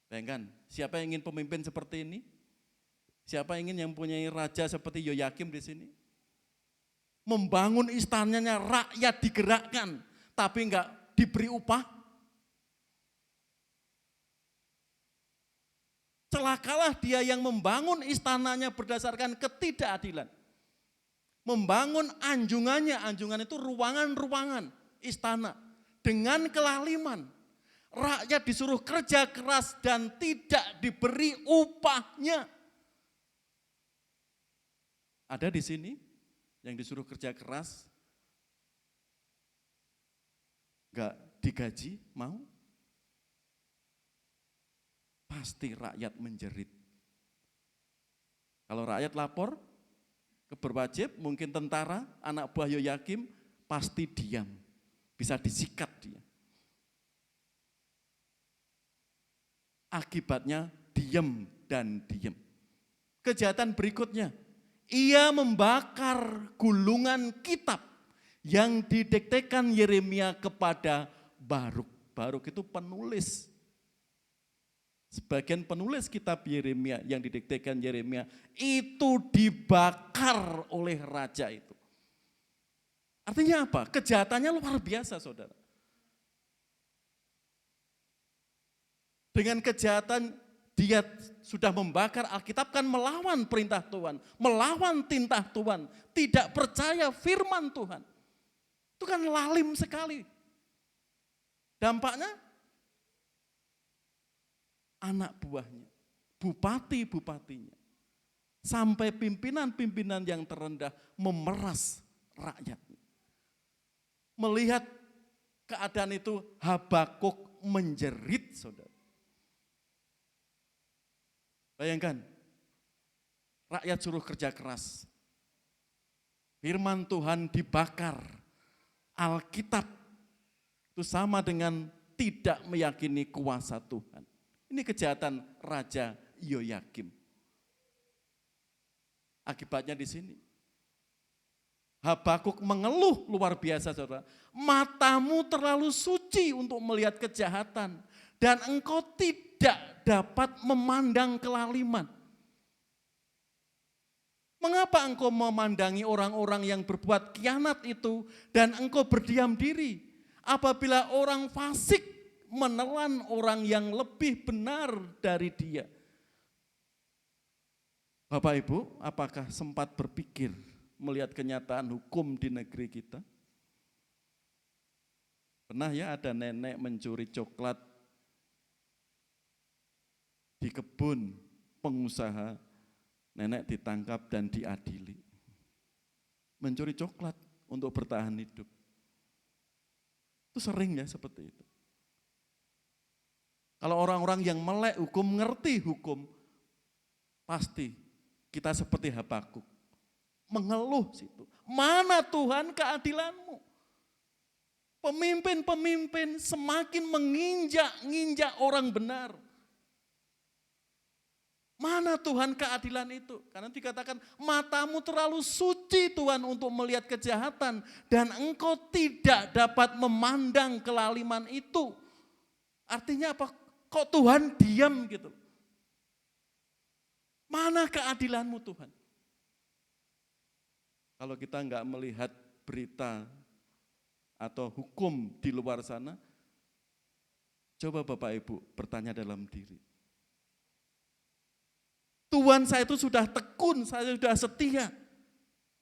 [SPEAKER 6] Bayangkan, siapa yang ingin pemimpin seperti ini? Siapa yang ingin yang mempunyai raja seperti Yoyakim di sini? Membangun istananya, rakyat digerakkan, tapi enggak diberi upah. Celakalah dia yang membangun istananya berdasarkan ketidakadilan. Membangun anjungan itu ruangan-ruangan istana dengan kelaliman. Rakyat disuruh kerja keras dan tidak diberi upahnya. Ada di sini yang disuruh kerja keras, enggak digaji, mau? Pasti rakyat menjerit. Kalau rakyat lapor ke berwajib, mungkin tentara, anak buah Yoyakim, pasti diam, bisa disikat dia. Akibatnya diam dan diam. Kejahatan berikutnya, ia membakar gulungan kitab yang didiktekan Yeremia kepada Baruk. Baruk itu penulis. Sebagian penulis kitab Yeremia yang didiktekan Yeremia itu dibakar oleh raja itu. Artinya apa? Kejahatannya luar biasa, saudara. Dengan kejahatan dia sudah membakar Alkitab, kan melawan perintah Tuhan, melawan tintah Tuhan, tidak percaya firman Tuhan. Itu kan lalim sekali. Dampaknya anak buahnya, bupati-bupatinya, sampai pimpinan-pimpinan yang terendah memeras rakyatnya. Melihat keadaan itu, Habakuk menjerit, saudara. Bayangkan, rakyat suruh kerja keras, firman Tuhan dibakar, Alkitab itu sama dengan tidak meyakini kuasa Tuhan. Ini kejahatan Raja Yoyakim. Akibatnya di sini, Habakuk mengeluh luar biasa, saudara. Matamu terlalu suci untuk melihat kejahatan, dan engkau tidak dapat memandang kelaliman. Mengapa engkau memandangi orang-orang yang berbuat khianat itu dan engkau berdiam diri? Apabila orang fasik menelan orang yang lebih benar dari dia. Bapak Ibu, apakah sempat berpikir melihat kenyataan hukum di negeri kita? Pernah ya ada nenek mencuri coklat di kebun pengusaha, nenek ditangkap dan diadili. Mencuri coklat untuk bertahan hidup. Itu sering ya seperti itu. Kalau orang-orang yang melek hukum, ngerti hukum, pasti kita seperti Habakuk. Mengeluh situ. Mana Tuhan keadilanmu? Pemimpin-pemimpin semakin menginjak-injak orang benar. Mana Tuhan keadilan itu? Karena dikatakan matamu terlalu suci Tuhan untuk melihat kejahatan dan engkau tidak dapat memandang kelaliman itu. Artinya apa? Kok Tuhan diam gitu? Mana keadilanmu Tuhan? Kalau kita enggak melihat berita atau hukum di luar sana, coba Bapak Ibu bertanya dalam diri. Tuhan, saya itu sudah tekun, saya sudah setia.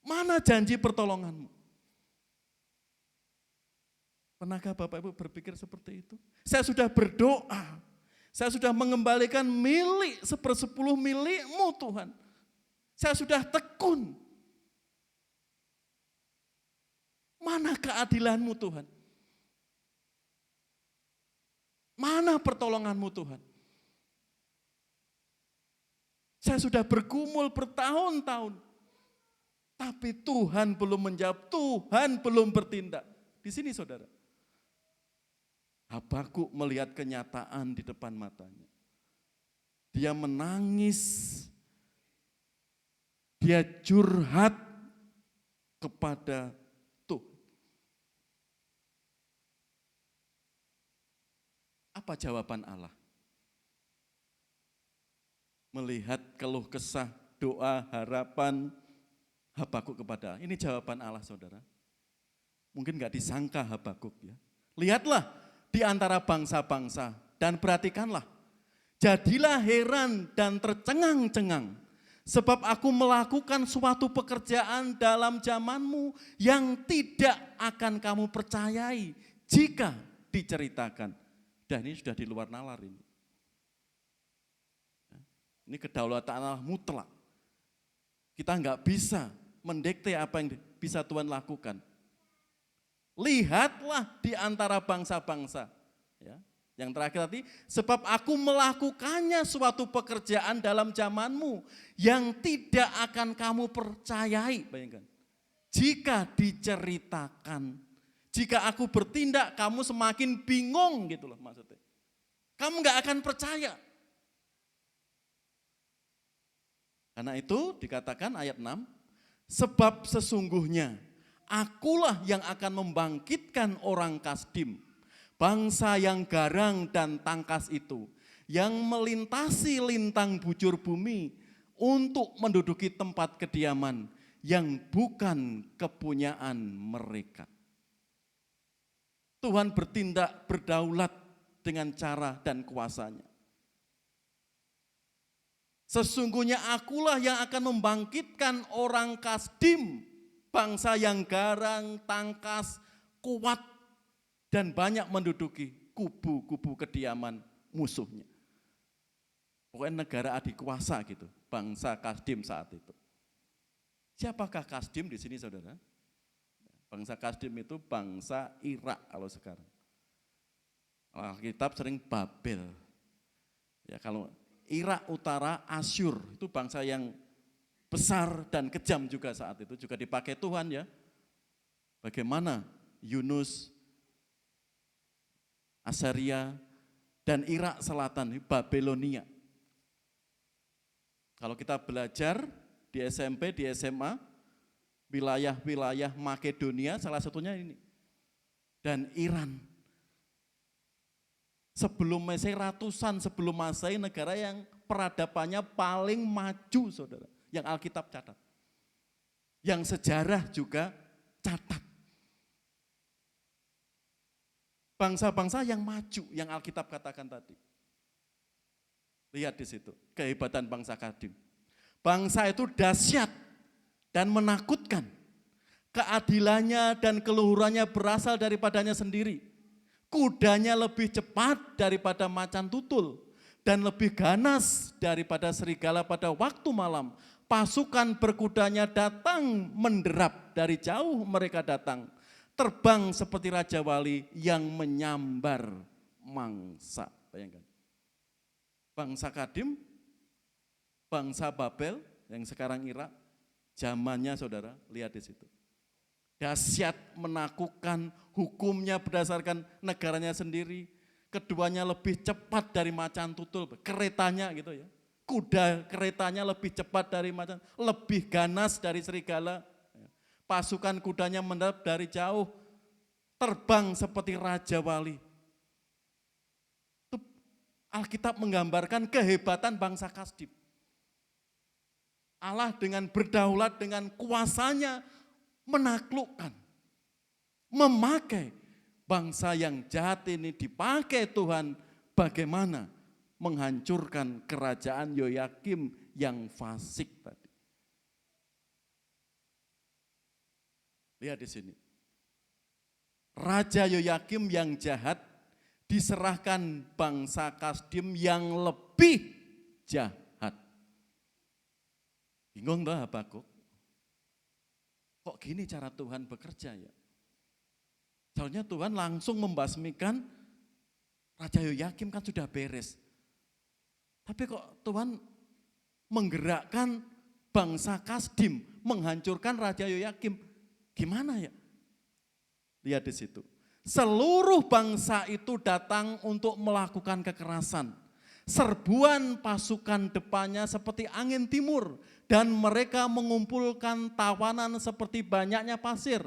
[SPEAKER 6] Mana janji pertolonganmu? Pernahkah Bapak Ibu berpikir seperti itu? Saya sudah berdoa, saya sudah mengembalikan milik 1/10 milikmu Tuhan. Saya sudah tekun. Mana keadilanmu Tuhan? Mana pertolonganmu Tuhan? Saya sudah bergumul bertahun-tahun, tapi Tuhan belum menjawab, Tuhan belum bertindak. Di sini saudara, Habakuk melihat kenyataan di depan matanya. Dia menangis, dia curhat kepada Tuhan. Apa jawaban Allah? Melihat keluh kesah, doa, harapan Habakuk kepada Allah. Ini jawaban Allah, saudara. Mungkin gak disangka Habakuk ya. Lihatlah di antara bangsa-bangsa dan perhatikanlah. Jadilah heran dan tercengang-cengang, sebab aku melakukan suatu pekerjaan dalam zamanmu yang tidak akan kamu percayai jika diceritakan. Dan ini sudah di luar nalar ini. Ini kedaulatan Allah mutlak. Kita enggak bisa mendikte apa yang bisa Tuhan lakukan. Lihatlah di antara bangsa-bangsa. Ya. Yang terakhir tadi, sebab aku melakukannya suatu pekerjaan dalam zamanmu yang tidak akan kamu percayai. Bayangkan, jika diceritakan, jika aku bertindak kamu semakin bingung gitu loh maksudnya. Kamu gak akan percaya. Karena itu dikatakan ayat 6, sebab sesungguhnya akulah yang akan membangkitkan orang Kasdim, bangsa yang garang dan tangkas itu, yang melintasi lintang bujur bumi untuk menduduki tempat kediaman yang bukan kepunyaan mereka. Tuhan bertindak berdaulat dengan cara dan kuasanya. Sesungguhnya akulah yang akan membangkitkan orang Kasdim, bangsa yang garang, tangkas, kuat, dan banyak menduduki kubu-kubu kediaman musuhnya. Pokoknya negara adik kuasa gitu, bangsa Kasdim saat itu. Siapakah Kasdim di sini saudara? Bangsa Kasdim itu bangsa Irak kalau sekarang. Alkitab sering Babel. Ya, kalau Irak utara Asyur itu bangsa yang besar dan kejam juga saat itu, juga dipakai Tuhan ya. Bagaimana Yunus, Asaria, dan Irak Selatan, Babelonia. Kalau kita belajar di SMP, di SMA, wilayah-wilayah Makedonia salah satunya ini. Dan Iran. Sebelum Masehi, ratusan sebelum Masehi, negara yang peradabannya paling maju saudara. Yang Alkitab catat. Yang sejarah juga catat. Bangsa-bangsa yang maju, yang Alkitab katakan tadi. Lihat di situ, kehebatan bangsa Kasdim. Bangsa itu dahsyat dan menakutkan. Keadilannya dan keluhurannya berasal daripadanya sendiri. Kudanya lebih cepat daripada macan tutul dan lebih ganas daripada serigala pada waktu malam. Pasukan berkudanya datang menderap, dari jauh mereka datang. Terbang seperti Raja Wali yang menyambar mangsa. Bayangkan. Bangsa Kasdim, bangsa Babel yang sekarang Irak, zamannya saudara, lihat di situ. Dahsyat, menakutkan, hukumnya berdasarkan negaranya sendiri. Keduanya lebih cepat dari macan tutul, keretanya gitu ya. Kuda keretanya lebih cepat dari macan, lebih ganas dari serigala. Pasukan kudanya mendarat dari jauh, terbang seperti Raja Wali. Itu Alkitab menggambarkan kehebatan bangsa Kasdim. Allah dengan berdaulat, dengan kuasanya menaklukkan, memakai bangsa yang jahat ini, dipakai Tuhan bagaimana menghancurkan kerajaan Yoyakim yang fasik tadi. Lihat di sini. Raja Yoyakim yang jahat diserahkan bangsa Kasdim yang lebih jahat. Bingung dah Habakuk? Kok gini cara Tuhan bekerja ya? Soalnya Tuhan langsung membasmikan Raja Yoyakim kan sudah beres. Tapi kok Tuhan menggerakkan bangsa Kasdim menghancurkan Raja Yoyakim? Gimana ya? Lihat di situ. seluruh bangsa itu datang untuk melakukan kekerasan. Serbuan pasukan depannya seperti angin timur dan mereka mengumpulkan tawanan seperti banyaknya pasir.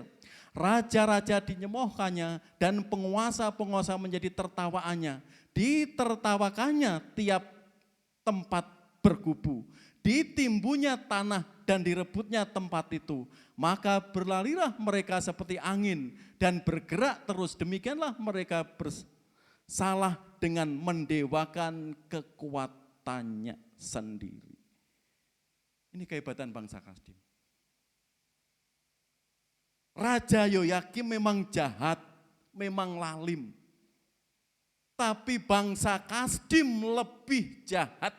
[SPEAKER 6] Raja-raja dinyemohkannya dan penguasa-penguasa menjadi tertawaannya. Ditertawakannya tiap tempat berkubu. Ditimbunya tanah dan direbutnya tempat itu. Maka berlarilah mereka seperti angin dan bergerak terus. Demikianlah mereka bersalah dengan mendewakan kekuatannya sendiri. Ini kehebatan bangsa Kasdim. Raja Yoyakim memang jahat, memang lalim. Tapi bangsa Kasdim lebih jahat.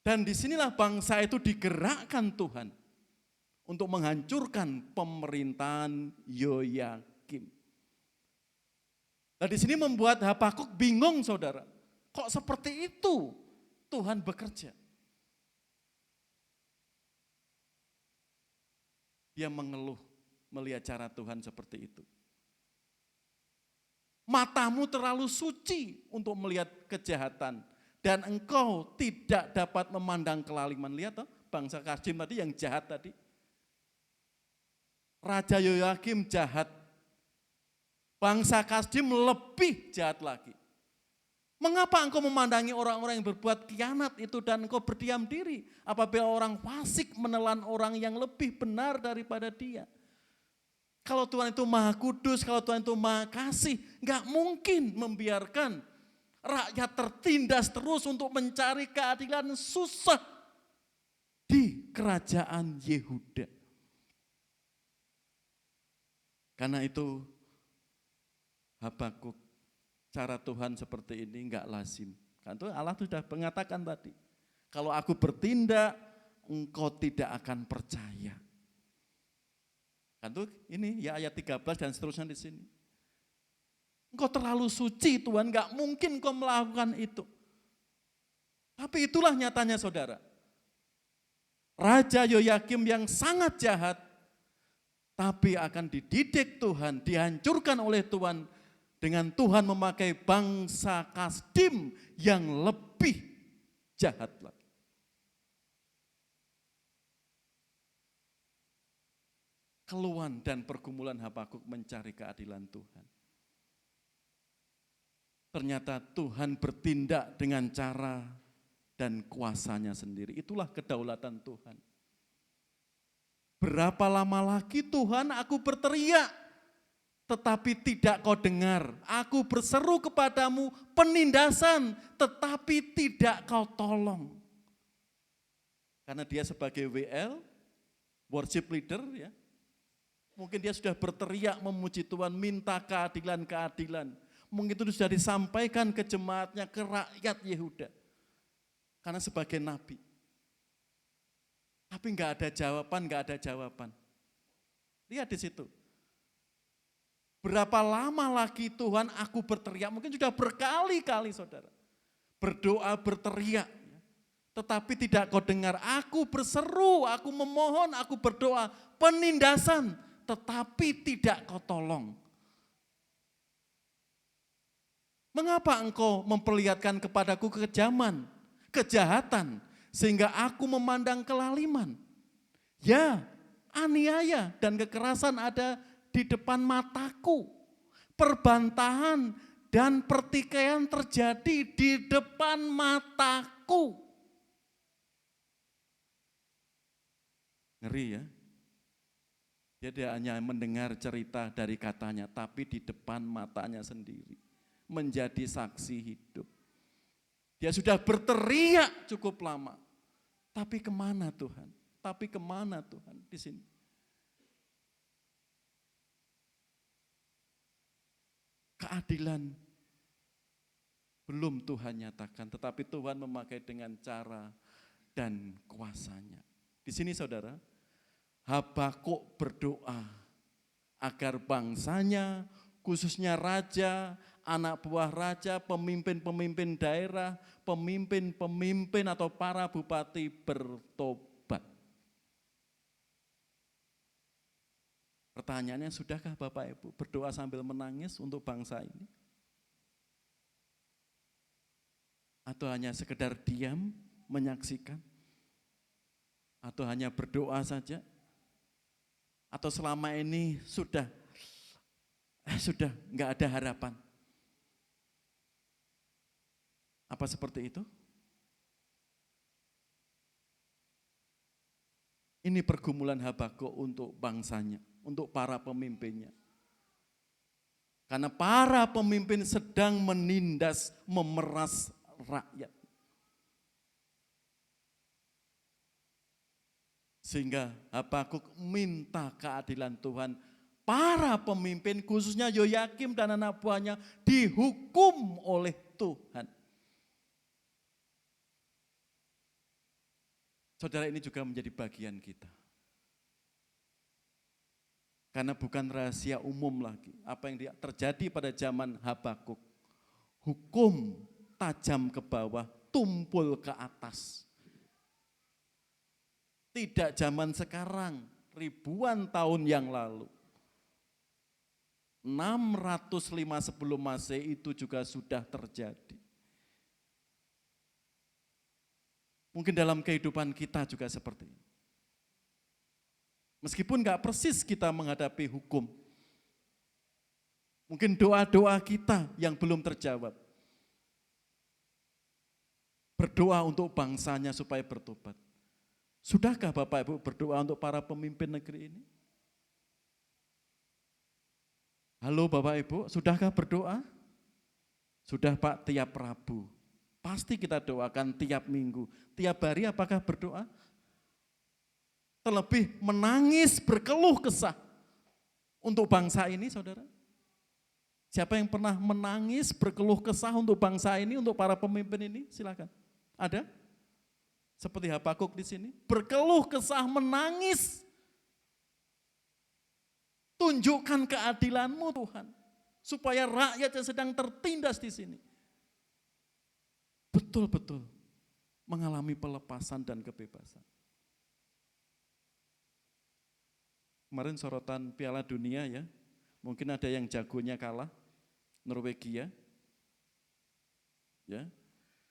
[SPEAKER 6] Dan disinilah bangsa itu digerakkan Tuhan untuk menghancurkan pemerintahan Yoyakim. Nah di sini membuat Habakuk bingung saudara. Kok seperti itu Tuhan bekerja? Dia mengeluh melihat cara Tuhan seperti itu. Matamu terlalu suci untuk melihat kejahatan. Dan engkau tidak dapat memandang kelaliman. Lihat toh, bangsa Kasdim tadi yang jahat tadi. Raja Yoyakim jahat. Bangsa Kasdim lebih jahat lagi. Mengapa engkau memandangi orang-orang yang berbuat khianat itu dan engkau berdiam diri? Apabila orang fasik menelan orang yang lebih benar daripada dia. Kalau Tuhan itu maha kudus, kalau Tuhan itu maha kasih, enggak mungkin membiarkan rakyat tertindas terus untuk mencari keadilan susah di kerajaan Yehuda. Karena itu Habakuk, cara Tuhan seperti ini enggak lazim. Kan itu Allah sudah mengatakan tadi, kalau aku bertindak, engkau tidak akan percaya. Kan itu ini ya ayat 13 dan seterusnya di sini. Engkau terlalu suci Tuhan, enggak mungkin engkau melakukan itu. Tapi itulah nyatanya saudara. Raja Yoyakim yang sangat jahat, tapi akan dididik Tuhan, dihancurkan oleh Tuhan, dengan Tuhan memakai bangsa Kasdim yang lebih jahat lagi. Keluhan dan pergumulan Habakuk mencari keadilan Tuhan. Ternyata Tuhan bertindak dengan cara dan kuasanya sendiri. Itulah kedaulatan Tuhan. Berapa lama lagi Tuhan aku berteriak, tetapi tidak kau dengar. Aku berseru kepadamu penindasan, tetapi tidak kau tolong. Karena dia sebagai WL, worship leader ya. Mungkin dia sudah berteriak memuji Tuhan, minta keadilan-keadilan. Mungkin itu sudah disampaikan ke jemaatnya, ke rakyat Yehuda. Karena sebagai nabi. Tapi enggak ada jawaban. Lihat di situ. Berapa lama lagi Tuhan aku berteriak, mungkin sudah berkali-kali saudara. Berdoa, berteriak. Tetapi tidak kau dengar, aku berseru, aku memohon, aku berdoa, penindasan. Tetapi tidak kau tolong. Mengapa engkau memperlihatkan kepadaku kekejaman, kejahatan, sehingga aku memandang kelaliman? Ya, aniaya dan kekerasan ada di depan mataku. Perbantahan dan pertikaian terjadi di depan mataku. Ngeri ya. Dia tidak hanya mendengar cerita dari katanya, tapi di depan matanya sendiri. Menjadi saksi hidup. Dia sudah berteriak cukup lama. Tapi kemana Tuhan? Di sini. Keadilan belum Tuhan nyatakan, tetapi Tuhan memakai dengan cara dan kuasanya. Di sini saudara, Habakuk berdoa agar bangsanya, khususnya raja, anak buah raja, pemimpin-pemimpin daerah, pemimpin-pemimpin atau para bupati bertobat. Pertanyaannya, sudahkah Bapak Ibu berdoa sambil menangis untuk bangsa ini? Atau hanya sekedar diam, menyaksikan? Atau hanya berdoa saja? Atau selama ini sudah enggak ada harapan? Apa seperti itu? Ini pergumulan Habakuk untuk bangsanya, untuk para pemimpinnya. Karena para pemimpin sedang menindas, memeras rakyat. Sehingga Habakuk minta keadilan Tuhan. Para pemimpin khususnya Yoyakim dan anak buahnya dihukum oleh Tuhan. Saudara, ini juga menjadi bagian kita. Karena bukan rahasia umum lagi. Apa yang terjadi pada zaman Habakuk. Hukum tajam ke bawah, tumpul ke atas. Tidak zaman sekarang, ribuan tahun yang lalu. 605 sebelum Masehi itu juga sudah terjadi. Mungkin dalam kehidupan kita juga seperti ini. Meskipun enggak persis kita menghadapi hukum. Mungkin doa-doa kita yang belum terjawab. Berdoa untuk bangsanya supaya bertobat. Sudahkah Bapak Ibu berdoa untuk para pemimpin negeri ini? Halo Bapak Ibu, sudahkah berdoa? Sudah Pak, tiap Rabu. Pasti kita doakan tiap minggu. Tiap hari apakah berdoa? Terlebih menangis, berkeluh kesah untuk bangsa ini, saudara. Siapa yang pernah menangis, berkeluh kesah untuk bangsa ini, untuk para pemimpin ini? Silakan. Ada? Seperti Habakuk di sini. Berkeluh kesah, menangis. Tunjukkan keadilan-Mu Tuhan. Supaya rakyat yang sedang tertindas di sini betul-betul mengalami pelepasan dan kebebasan. Kemarin sorotan Piala Dunia ya, mungkin ada yang jagonya kalah, Norwegia. Ya,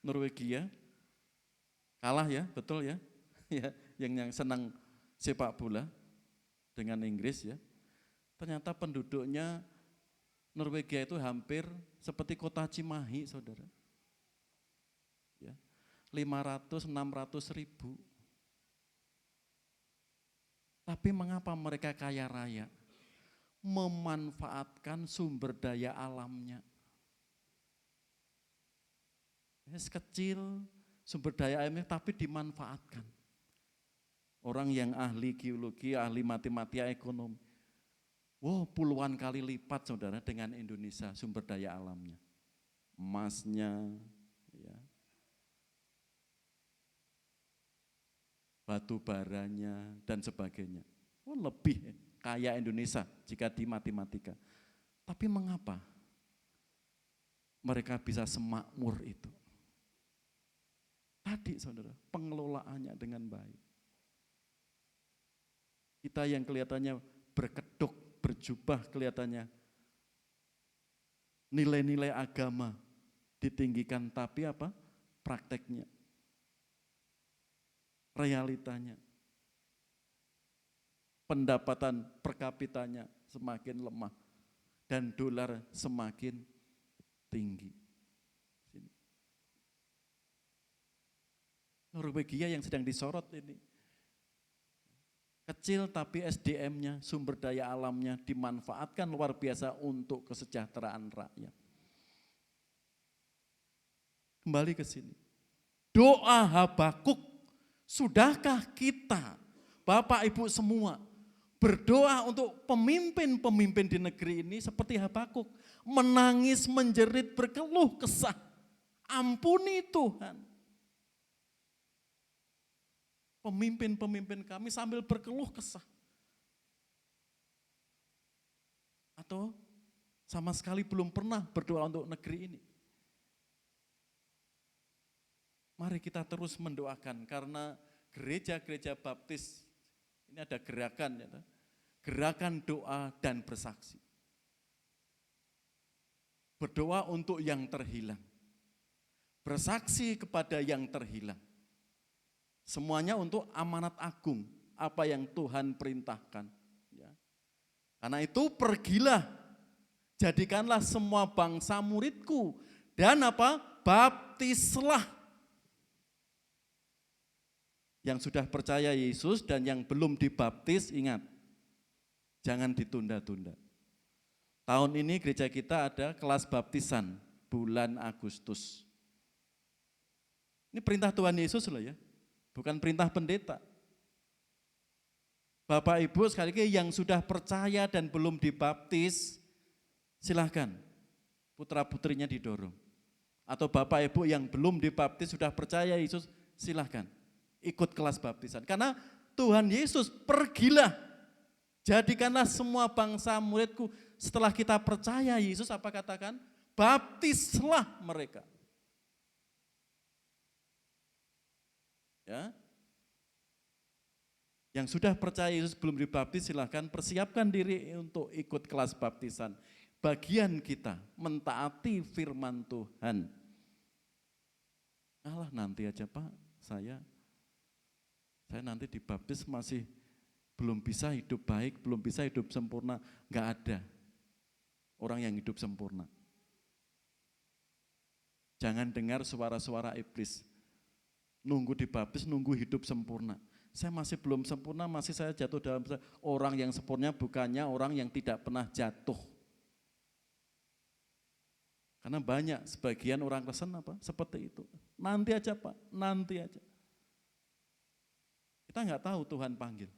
[SPEAKER 6] Norwegia kalah ya, betul ya. Ya, yang senang sepak bola dengan Inggris ya. Ternyata penduduknya Norwegia itu hampir seperti kota Cimahi, saudara. Ya, 500-600 ribu. Tapi mengapa mereka kaya raya? Memanfaatkan sumber daya alamnya. Kecil sumber daya alamnya tapi dimanfaatkan. Orang yang ahli geologi, ahli matematika, ekonomi. Wow, puluhan kali lipat saudara dengan Indonesia sumber daya alamnya. Emasnya, ya. Batu baranya dan sebagainya. Oh, lebih kaya Indonesia jika di matematika. Tapi mengapa mereka bisa semakmur itu? Tadi saudara, pengelolaannya dengan baik. Kita yang kelihatannya berkedok, berjubah kelihatannya nilai-nilai agama ditinggikan, tapi apa? Prakteknya. Realitanya, pendapatan per kapitanya semakin lemah dan dolar semakin tinggi. Norwegia yang sedang disorot ini, kecil tapi SDM-nya, sumber daya alamnya dimanfaatkan luar biasa untuk kesejahteraan rakyat. Kembali ke sini, doa Habakuk. Sudahkah kita, Bapak Ibu semua, berdoa untuk pemimpin-pemimpin di negeri ini seperti Habakuk, menangis, menjerit, berkeluh kesah, ampuni Tuhan. Pemimpin-pemimpin kami sambil berkeluh kesah. Atau sama sekali belum pernah berdoa untuk negeri ini. Mari kita terus mendoakan karena gereja-gereja baptis, ini ada gerakan ya, Gerakan doa dan bersaksi. Berdoa untuk yang terhilang. Bersaksi kepada yang terhilang. Semuanya untuk amanat agung, apa yang Tuhan perintahkan. Ya. Karena itu pergilah, jadikanlah semua bangsa muridku, dan apa? Baptislah. Yang sudah percaya Yesus dan yang belum dibaptis, ingat, jangan ditunda-tunda. Tahun ini gereja kita ada kelas baptisan bulan Agustus. Ini perintah Tuhan Yesus loh ya, bukan perintah pendeta. Bapak Ibu sekali lagi yang sudah percaya dan belum dibaptis, silahkan putra putrinya didorong. Atau Bapak Ibu yang belum dibaptis sudah percaya Yesus, silahkan ikut kelas baptisan. Karena Tuhan Yesus, pergilah, jadikanlah semua bangsa muridku. Setelah kita percaya Yesus, apa katakan? Baptislah mereka. Ya. Yang sudah percaya Yesus belum dibaptis, silahkan persiapkan diri untuk ikut kelas baptisan. Bagian kita mentaati firman Tuhan. Alah nanti aja Pak, saya nanti dibaptis masih belum bisa hidup baik, belum bisa hidup sempurna. Enggak ada orang yang hidup sempurna. Jangan dengar suara-suara iblis. Nunggu dibaptis, nunggu hidup sempurna. Saya masih belum sempurna, masih saya jatuh dalam orang yang sempurna bukannya orang yang tidak pernah jatuh. Karena banyak sebagian orang Kristen apa? Seperti itu. Nanti aja Pak, nanti aja. Kita enggak tahu Tuhan panggil.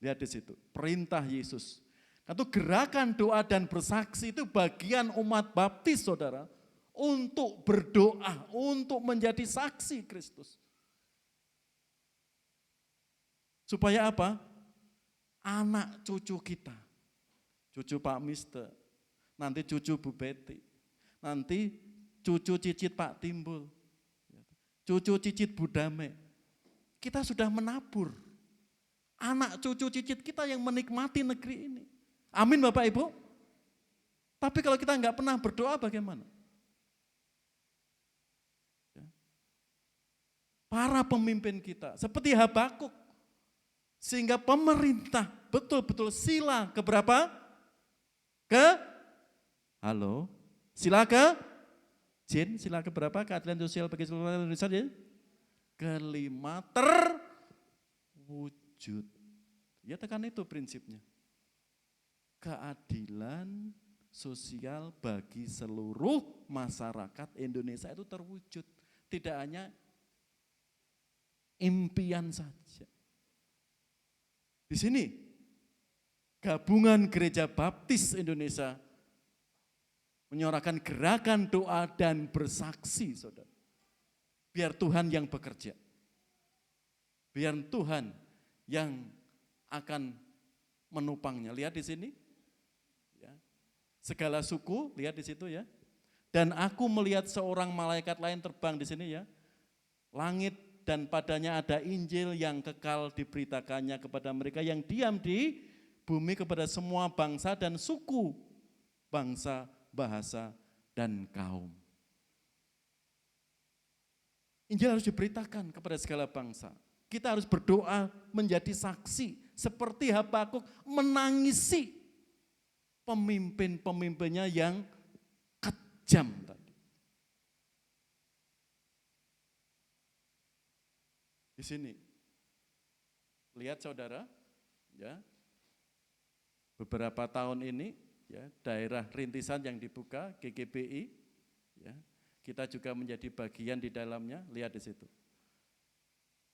[SPEAKER 6] Lihat di situ, perintah Yesus. Itu gerakan doa dan bersaksi itu bagian umat baptis saudara. Untuk berdoa, untuk menjadi saksi Kristus. Supaya apa? Anak cucu kita. Cucu Pak Mister, nanti cucu Bu Betty, nanti cucu cicit Pak Timbul, cucu cicit Bu Dame. Kita sudah menabur. Anak cucu cicit kita yang menikmati negeri ini. Amin Bapak Ibu. Tapi kalau kita enggak pernah berdoa bagaimana? Para pemimpin kita seperti Habakuk. Sehingga pemerintah betul-betul sila keberapa? Halo? Sila sila keberapa? Keadilan sosial bagi seluruh Indonesia ya? Kelima terwujud. Ya tekan itu prinsipnya. Keadilan sosial bagi seluruh masyarakat Indonesia itu terwujud. Tidak hanya impian saja. Di sini gabungan Gereja Baptis Indonesia menyuarakan gerakan doa dan bersaksi, saudara. Biar Tuhan yang bekerja. Biar Tuhan yang akan menupangnya. Lihat di sini. Ya. Segala suku, lihat di situ ya. Dan aku melihat seorang malaikat lain terbang di sini ya. Langit dan padanya ada Injil yang kekal diberitakannya kepada mereka yang diam di bumi, kepada semua bangsa dan suku, bangsa, bahasa, dan kaum. Injil harus diberitakan kepada segala bangsa. Kita harus berdoa menjadi saksi, seperti Habakuk menangisi pemimpin-pemimpinnya yang kejam tadi. Di sini, lihat saudara, ya, beberapa tahun ini, ya, daerah rintisan yang dibuka GGBI, ya, kita juga menjadi bagian di dalamnya. Lihat di situ,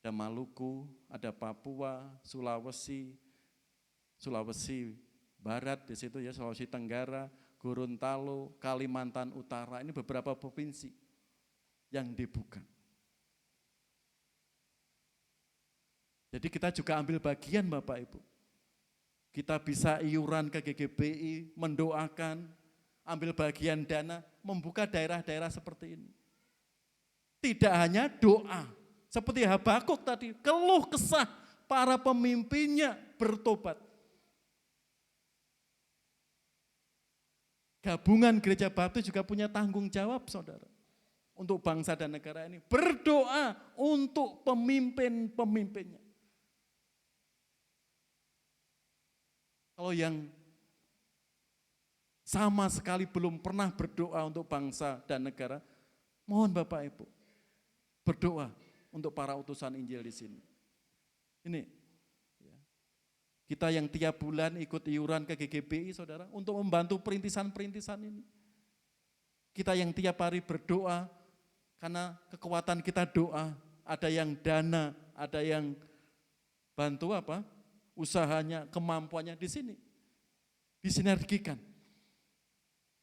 [SPEAKER 6] ada Maluku, ada Papua, Sulawesi Barat di situ ya, Sulawesi Tenggara, Gorontalo, Kalimantan Utara. Ini beberapa provinsi yang dibuka. Jadi kita juga ambil bagian Bapak Ibu. Kita bisa iuran ke GGBI, mendoakan, ambil bagian dana, membuka daerah-daerah seperti ini. Tidak hanya doa, seperti Habakuk tadi, keluh kesah para pemimpinnya bertobat. Gabungan Gereja Baptis juga punya tanggung jawab, saudara. Untuk bangsa dan negara ini. Berdoa untuk pemimpin-pemimpinnya. Kalau yang sama sekali belum pernah berdoa untuk bangsa dan negara, mohon Bapak Ibu, berdoa untuk para utusan Injil di sini. Ini, ya. Kita yang tiap bulan ikut iuran ke GGBI, saudara, untuk membantu perintisan-perintisan ini. Kita yang tiap hari berdoa, karena kekuatan kita doa, ada yang dana, ada yang bantu usahanya, kemampuannya di sini. Disinergikan.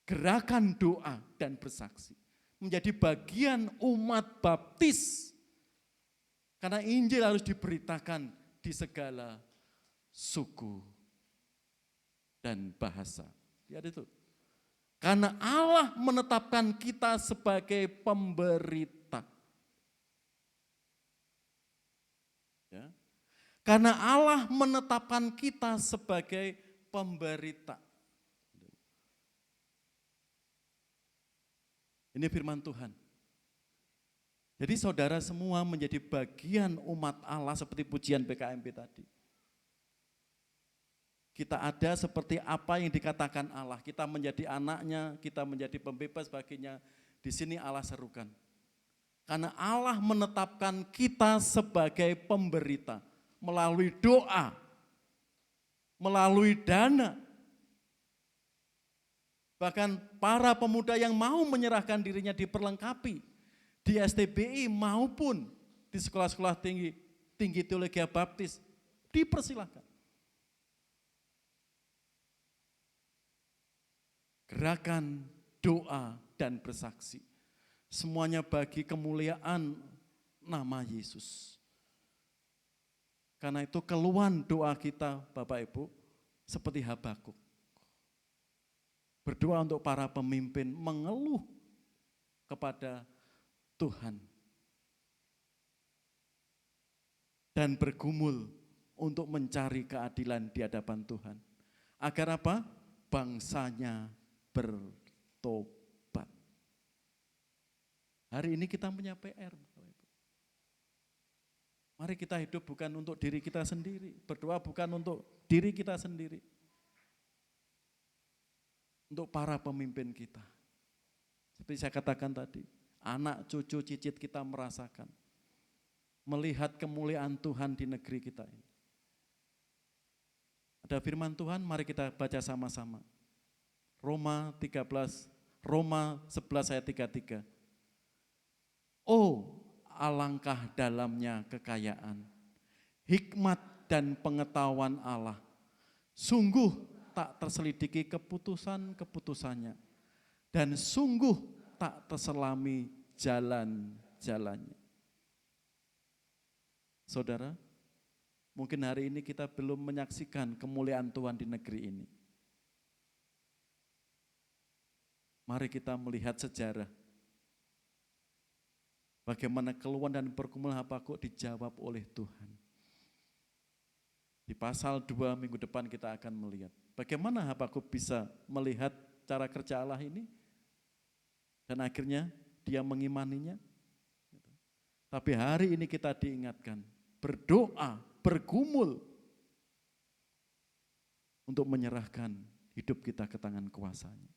[SPEAKER 6] Gerakan doa dan bersaksi menjadi bagian umat baptis. Karena Injil harus diberitakan di segala suku dan bahasa. Lihat itu. Karena Allah menetapkan kita sebagai pemberita. Ya. Karena Allah menetapkan kita sebagai pemberita. Ini firman Tuhan. Jadi saudara semua menjadi bagian umat Allah seperti pujian PKMP tadi. Kita ada seperti apa yang dikatakan Allah. Kita menjadi anaknya, kita menjadi pembebas baginya. Di sini Allah serukan. Karena Allah menetapkan kita sebagai pemberita. Melalui doa, melalui dana. Bahkan para pemuda yang mau menyerahkan dirinya diperlengkapi di STBI maupun di sekolah-sekolah tinggi teologi baptis, dipersilahkan. Gerakan doa dan bersaksi, semuanya bagi kemuliaan nama Yesus. Karena itu keluhan doa kita Bapak Ibu seperti Habakuk. Berdoa untuk para pemimpin, mengeluh kepada Tuhan. Dan bergumul untuk mencari keadilan di hadapan Tuhan. Agar apa? Bangsanya bertobat. Hari ini kita punya PR. Mari kita hidup bukan untuk diri kita sendiri. Berdoa bukan untuk diri kita sendiri. Untuk para pemimpin kita. Seperti saya katakan tadi, anak, cucu, cicit kita merasakan. Melihat kemuliaan Tuhan di negeri kita ini. Ada firman Tuhan, mari kita baca sama-sama. Roma 11 ayat 33. Oh, alangkah dalamnya kekayaan, hikmat dan pengetahuan Allah. Sungguh tak terselidiki keputusan-keputusannya, dan sungguh tak terselami jalan-jalannya. Saudara, mungkin hari ini kita belum menyaksikan kemuliaan Tuhan di negeri ini. Mari kita melihat sejarah. Bagaimana keluhan dan pergumulan Habakuk dijawab oleh Tuhan. Di pasal 2 minggu depan kita akan melihat bagaimana Habakuk bisa melihat cara kerja Allah ini dan akhirnya dia mengimaninya. Tapi hari ini kita diingatkan berdoa, bergumul untuk menyerahkan hidup kita ke tangan kuasanya.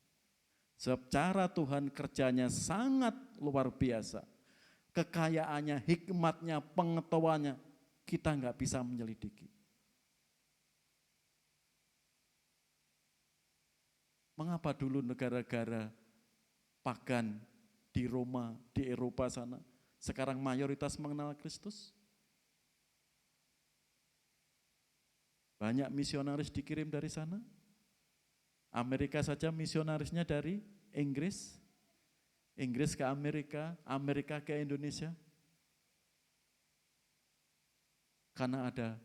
[SPEAKER 6] Sebab cara Tuhan kerjanya sangat luar biasa. Kekayaannya, hikmatnya, pengetahuannya kita nggak bisa menyelidiki. Mengapa dulu negara-negara pagan di Roma, di Eropa sana, sekarang mayoritas mengenal Kristus? Banyak misionaris dikirim dari sana. Amerika saja misionarisnya dari Inggris. Inggris ke Amerika, Amerika ke Indonesia. Karena ada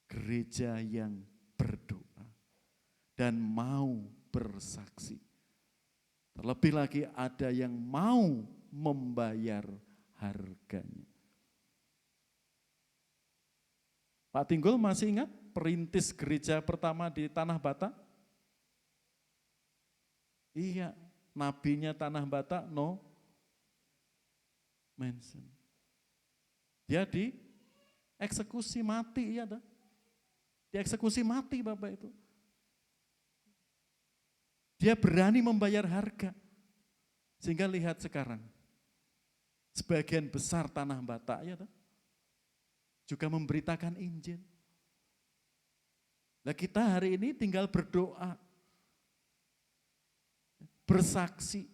[SPEAKER 6] gereja yang berdoa dan mau bersaksi. Terlebih lagi ada yang mau membayar harganya. Pak Tinggul masih ingat perintis gereja pertama di Tanah Batak? Iya, nabinya Tanah Batak no mention. Dia dieksekusi mati, iya dah. Dieksekusi mati Bapak itu. Dia berani membayar harga. Sehingga lihat sekarang, sebagian besar Tanah Batak ya juga memberitakan Injil. Nah kita hari ini tinggal berdoa, bersaksi,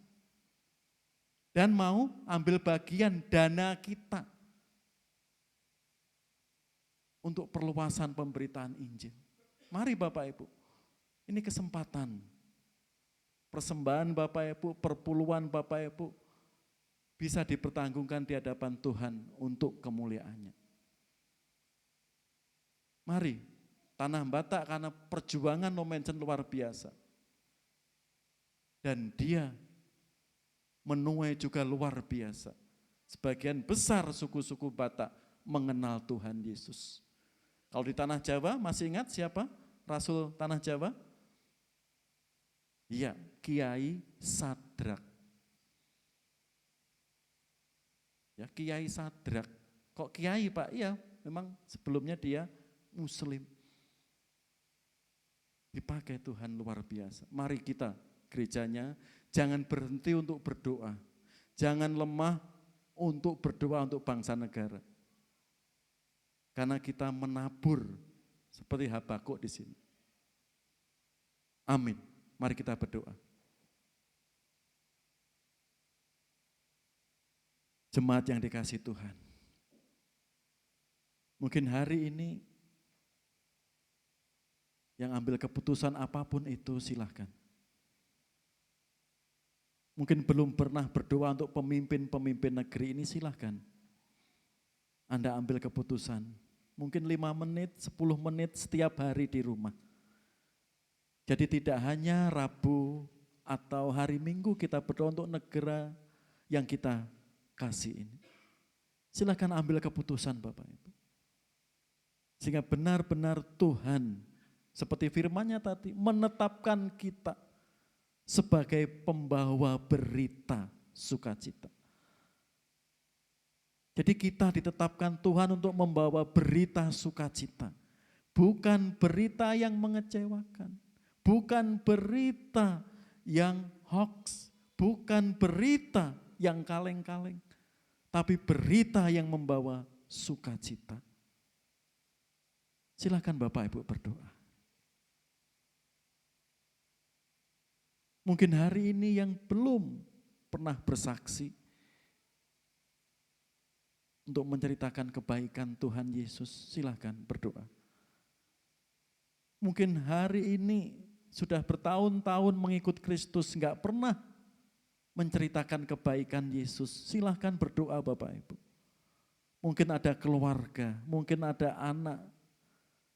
[SPEAKER 6] dan mau ambil bagian dana kita untuk perluasan pemberitaan Injil. Mari Bapak Ibu, ini kesempatan. Persembahan Bapak Ibu, perpuluhan Bapak Ibu bisa dipertanggungkan di hadapan Tuhan untuk kemuliaannya. Mari, Tanah Batak karena perjuangan no mention luar biasa. Dan dia menuai juga luar biasa. Sebagian besar suku-suku Batak mengenal Tuhan Yesus. Kalau di Tanah Jawa masih ingat siapa Rasul Tanah Jawa? Iya, Kiai Sadrak. Ya, Kiai Sadrak. Kok Kiai Pak? Iya, memang sebelumnya dia Muslim. Dipakai Tuhan luar biasa. Mari kita gerejanya jangan berhenti untuk berdoa. Jangan lemah untuk berdoa untuk bangsa negara. Karena kita menabur seperti Habakuk di sini. Amin. Mari kita berdoa. Jemaat yang dikasihi Tuhan. Mungkin hari ini yang ambil keputusan apapun itu silahkan. Mungkin belum pernah berdoa untuk pemimpin-pemimpin negeri ini silahkan. Anda ambil keputusan. Mungkin 5 menit, 10 menit setiap hari di rumah. Jadi tidak hanya Rabu atau hari Minggu kita berdoa untuk negara yang kita kasih ini. Silakan ambil keputusan Bapak Ibu. Sehingga benar-benar Tuhan seperti firman-Nya tadi menetapkan kita sebagai pembawa berita sukacita. Jadi kita ditetapkan Tuhan untuk membawa berita sukacita. Bukan berita yang mengecewakan. Bukan berita yang hoax, bukan berita yang kaleng-kaleng, tapi berita yang membawa sukacita. Silakan Bapak Ibu berdoa. Mungkin hari ini yang belum pernah bersaksi untuk menceritakan kebaikan Tuhan Yesus, silakan berdoa. Mungkin hari ini sudah bertahun-tahun mengikut Kristus, enggak pernah menceritakan kebaikan Yesus. Silahkan berdoa Bapak Ibu. Mungkin ada keluarga, mungkin ada anak,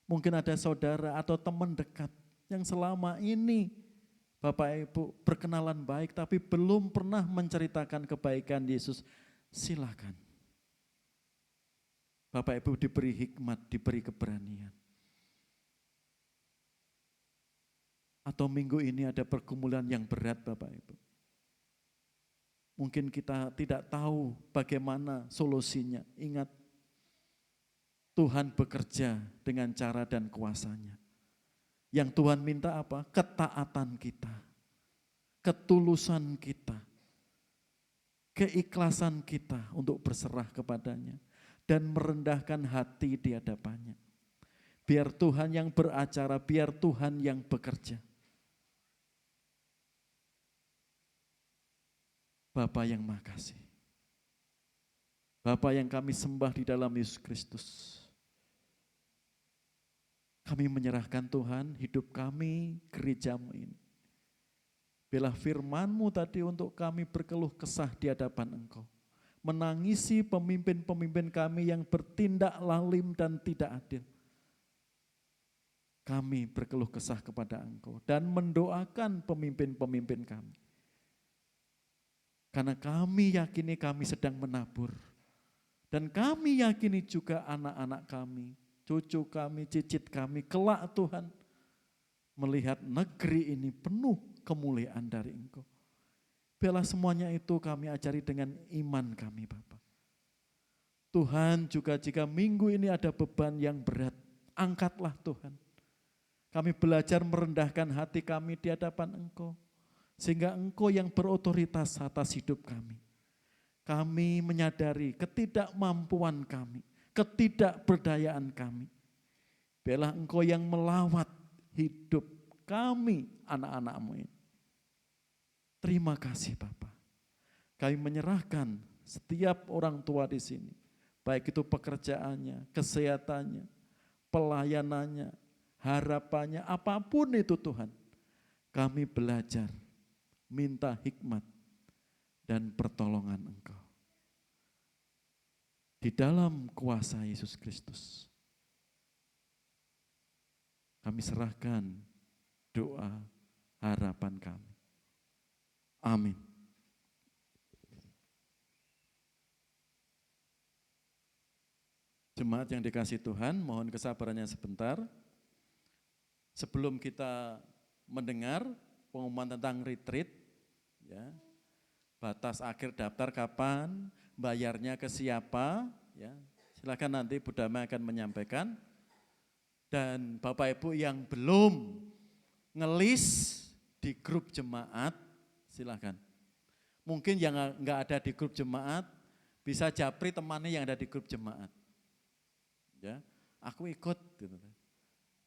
[SPEAKER 6] mungkin ada saudara atau teman dekat yang selama ini Bapak Ibu berkenalan baik tapi belum pernah menceritakan kebaikan Yesus. Silahkan. Bapak Ibu diberi hikmat, diberi keberanian. Atau minggu ini ada pergumulan yang berat Bapak Ibu. Mungkin kita tidak tahu bagaimana solusinya. Ingat, Tuhan bekerja dengan cara dan kuasanya. Yang Tuhan minta apa? Ketaatan kita, ketulusan kita, keikhlasan kita untuk berserah kepadanya dan merendahkan hati di hadapannya. Biar Tuhan yang beracara, biar Tuhan yang bekerja. Bapa yang makasih. Bapa yang kami sembah di dalam Yesus Kristus. Kami menyerahkan Tuhan hidup kami, gerejamu ini. Biarlah firman-Mu tadi untuk kami berkeluh kesah di hadapan Engkau. Menangisi pemimpin-pemimpin kami yang bertindak lalim dan tidak adil. Kami berkeluh kesah kepada Engkau dan mendoakan pemimpin-pemimpin kami. Karena kami yakini kami sedang menabur. Dan kami yakini juga anak-anak kami cucu kami, cicit kami, kelak Tuhan melihat negeri ini penuh kemuliaan dari Engkau. Biarlah semuanya itu kami ajari dengan iman kami Bapa. Tuhan juga jika minggu ini ada beban yang berat, angkatlah Tuhan. Kami belajar merendahkan hati kami di hadapan Engkau. Sehingga Engkau yang berotoritas atas hidup kami. Kami menyadari ketidakmampuan kami, ketidakberdayaan kami. Biarlah Engkau yang melawat hidup kami, anak-anak-Mu ini. Terima kasih Bapa. Kami menyerahkan setiap orang tua di sini, baik itu pekerjaannya, kesehatannya, pelayanannya, harapannya, apapun itu Tuhan. Kami belajar, minta hikmat dan pertolongan Engkau. Di dalam kuasa Yesus Kristus, kami serahkan doa harapan kami. Amin. Jemaat yang dikasihi Tuhan, mohon kesabarannya sebentar. Sebelum kita mendengar pengumuman tentang retreat, ya, batas akhir daftar kapan, bayarnya ke siapa, ya, silakan nanti Bu Damai akan menyampaikan. Dan Bapak Ibu yang belum ngelis di grup jemaat, silakan. Mungkin yang nggak ada di grup jemaat, bisa japri temannya yang ada di grup jemaat. Ya, aku ikut, gitu.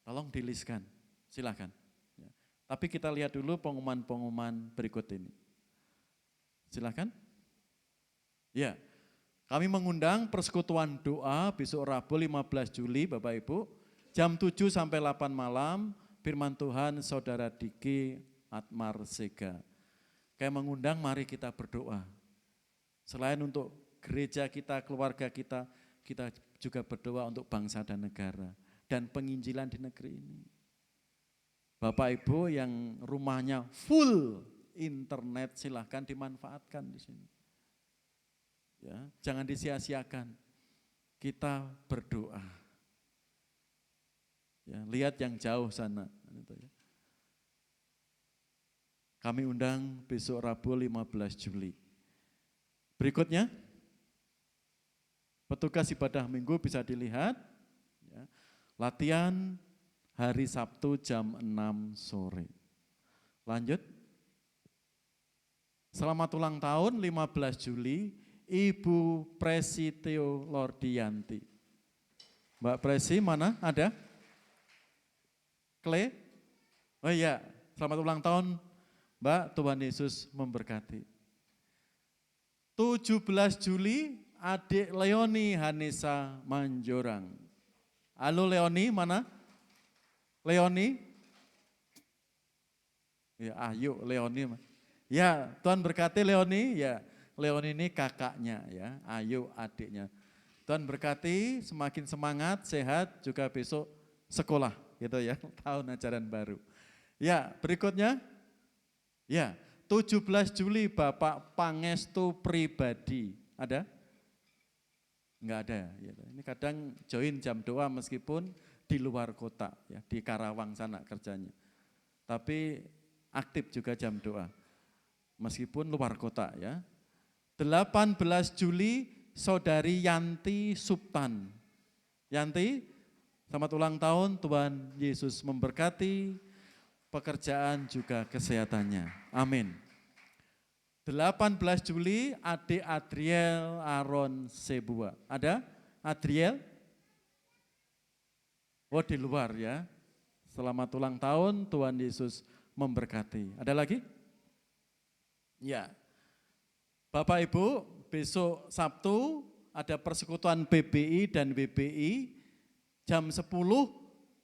[SPEAKER 6] Tolong diliskan, silakan. Ya. Tapi kita lihat dulu pengumuman-pengumuman berikut ini. Silakan. Ya, kami mengundang persekutuan doa besok Rabu 15 Juli Bapak Ibu, jam 7 sampai 8 malam, firman Tuhan Saudara Diki Atmar Sega. Kayak mengundang, mari kita berdoa. Selain untuk gereja kita, keluarga kita juga berdoa untuk bangsa dan negara dan penginjilan di negeri ini. Bapak Ibu yang rumahnya full internet, silahkan dimanfaatkan di sini. Ya, jangan disia-siakan. Kita berdoa. Ya, lihat yang jauh sana. Kami undang besok Rabu 15 Juli. Berikutnya, petugas ibadah minggu bisa dilihat. Ya, latihan hari Sabtu jam 6 sore. Lanjut. Selamat ulang tahun 15 Juli, Ibu Presi Theo Lordianti. Mbak Presi mana? Ada? Kle? Oh iya, selamat ulang tahun Mbak, Tuhan Yesus memberkati. 17 Juli, adik Leoni Hanesa Manjorang. Halo Leoni, mana? Leoni? Ya, ayo Leoni. Ya, Tuhan berkati Leoni. Ya, Leoni ini kakaknya ya, Ayu adiknya. Tuhan berkati, semakin semangat, sehat, juga besok sekolah gitu ya, tahun ajaran baru. Ya, berikutnya. Ya, 17 Juli Bapak Pangestu Pribadi. Ada? Enggak ada. Ya. Ini kadang join jam doa meskipun di luar kota, ya, di Karawang sana kerjanya. Tapi aktif juga jam doa, meskipun luar kota ya. 18 Juli Saudari Yanti Subtan. Yanti, selamat ulang tahun, Tuhan Yesus memberkati. Pekerjaan juga kesehatannya. Amin. 18 Juli adik Adriel Aron Sebua. Ada? Adriel? Oh di luar ya. Selamat ulang tahun, Tuhan Yesus memberkati. Ada lagi? Ya. Bapak Ibu, besok Sabtu ada persekutuan PBI dan WBI jam 10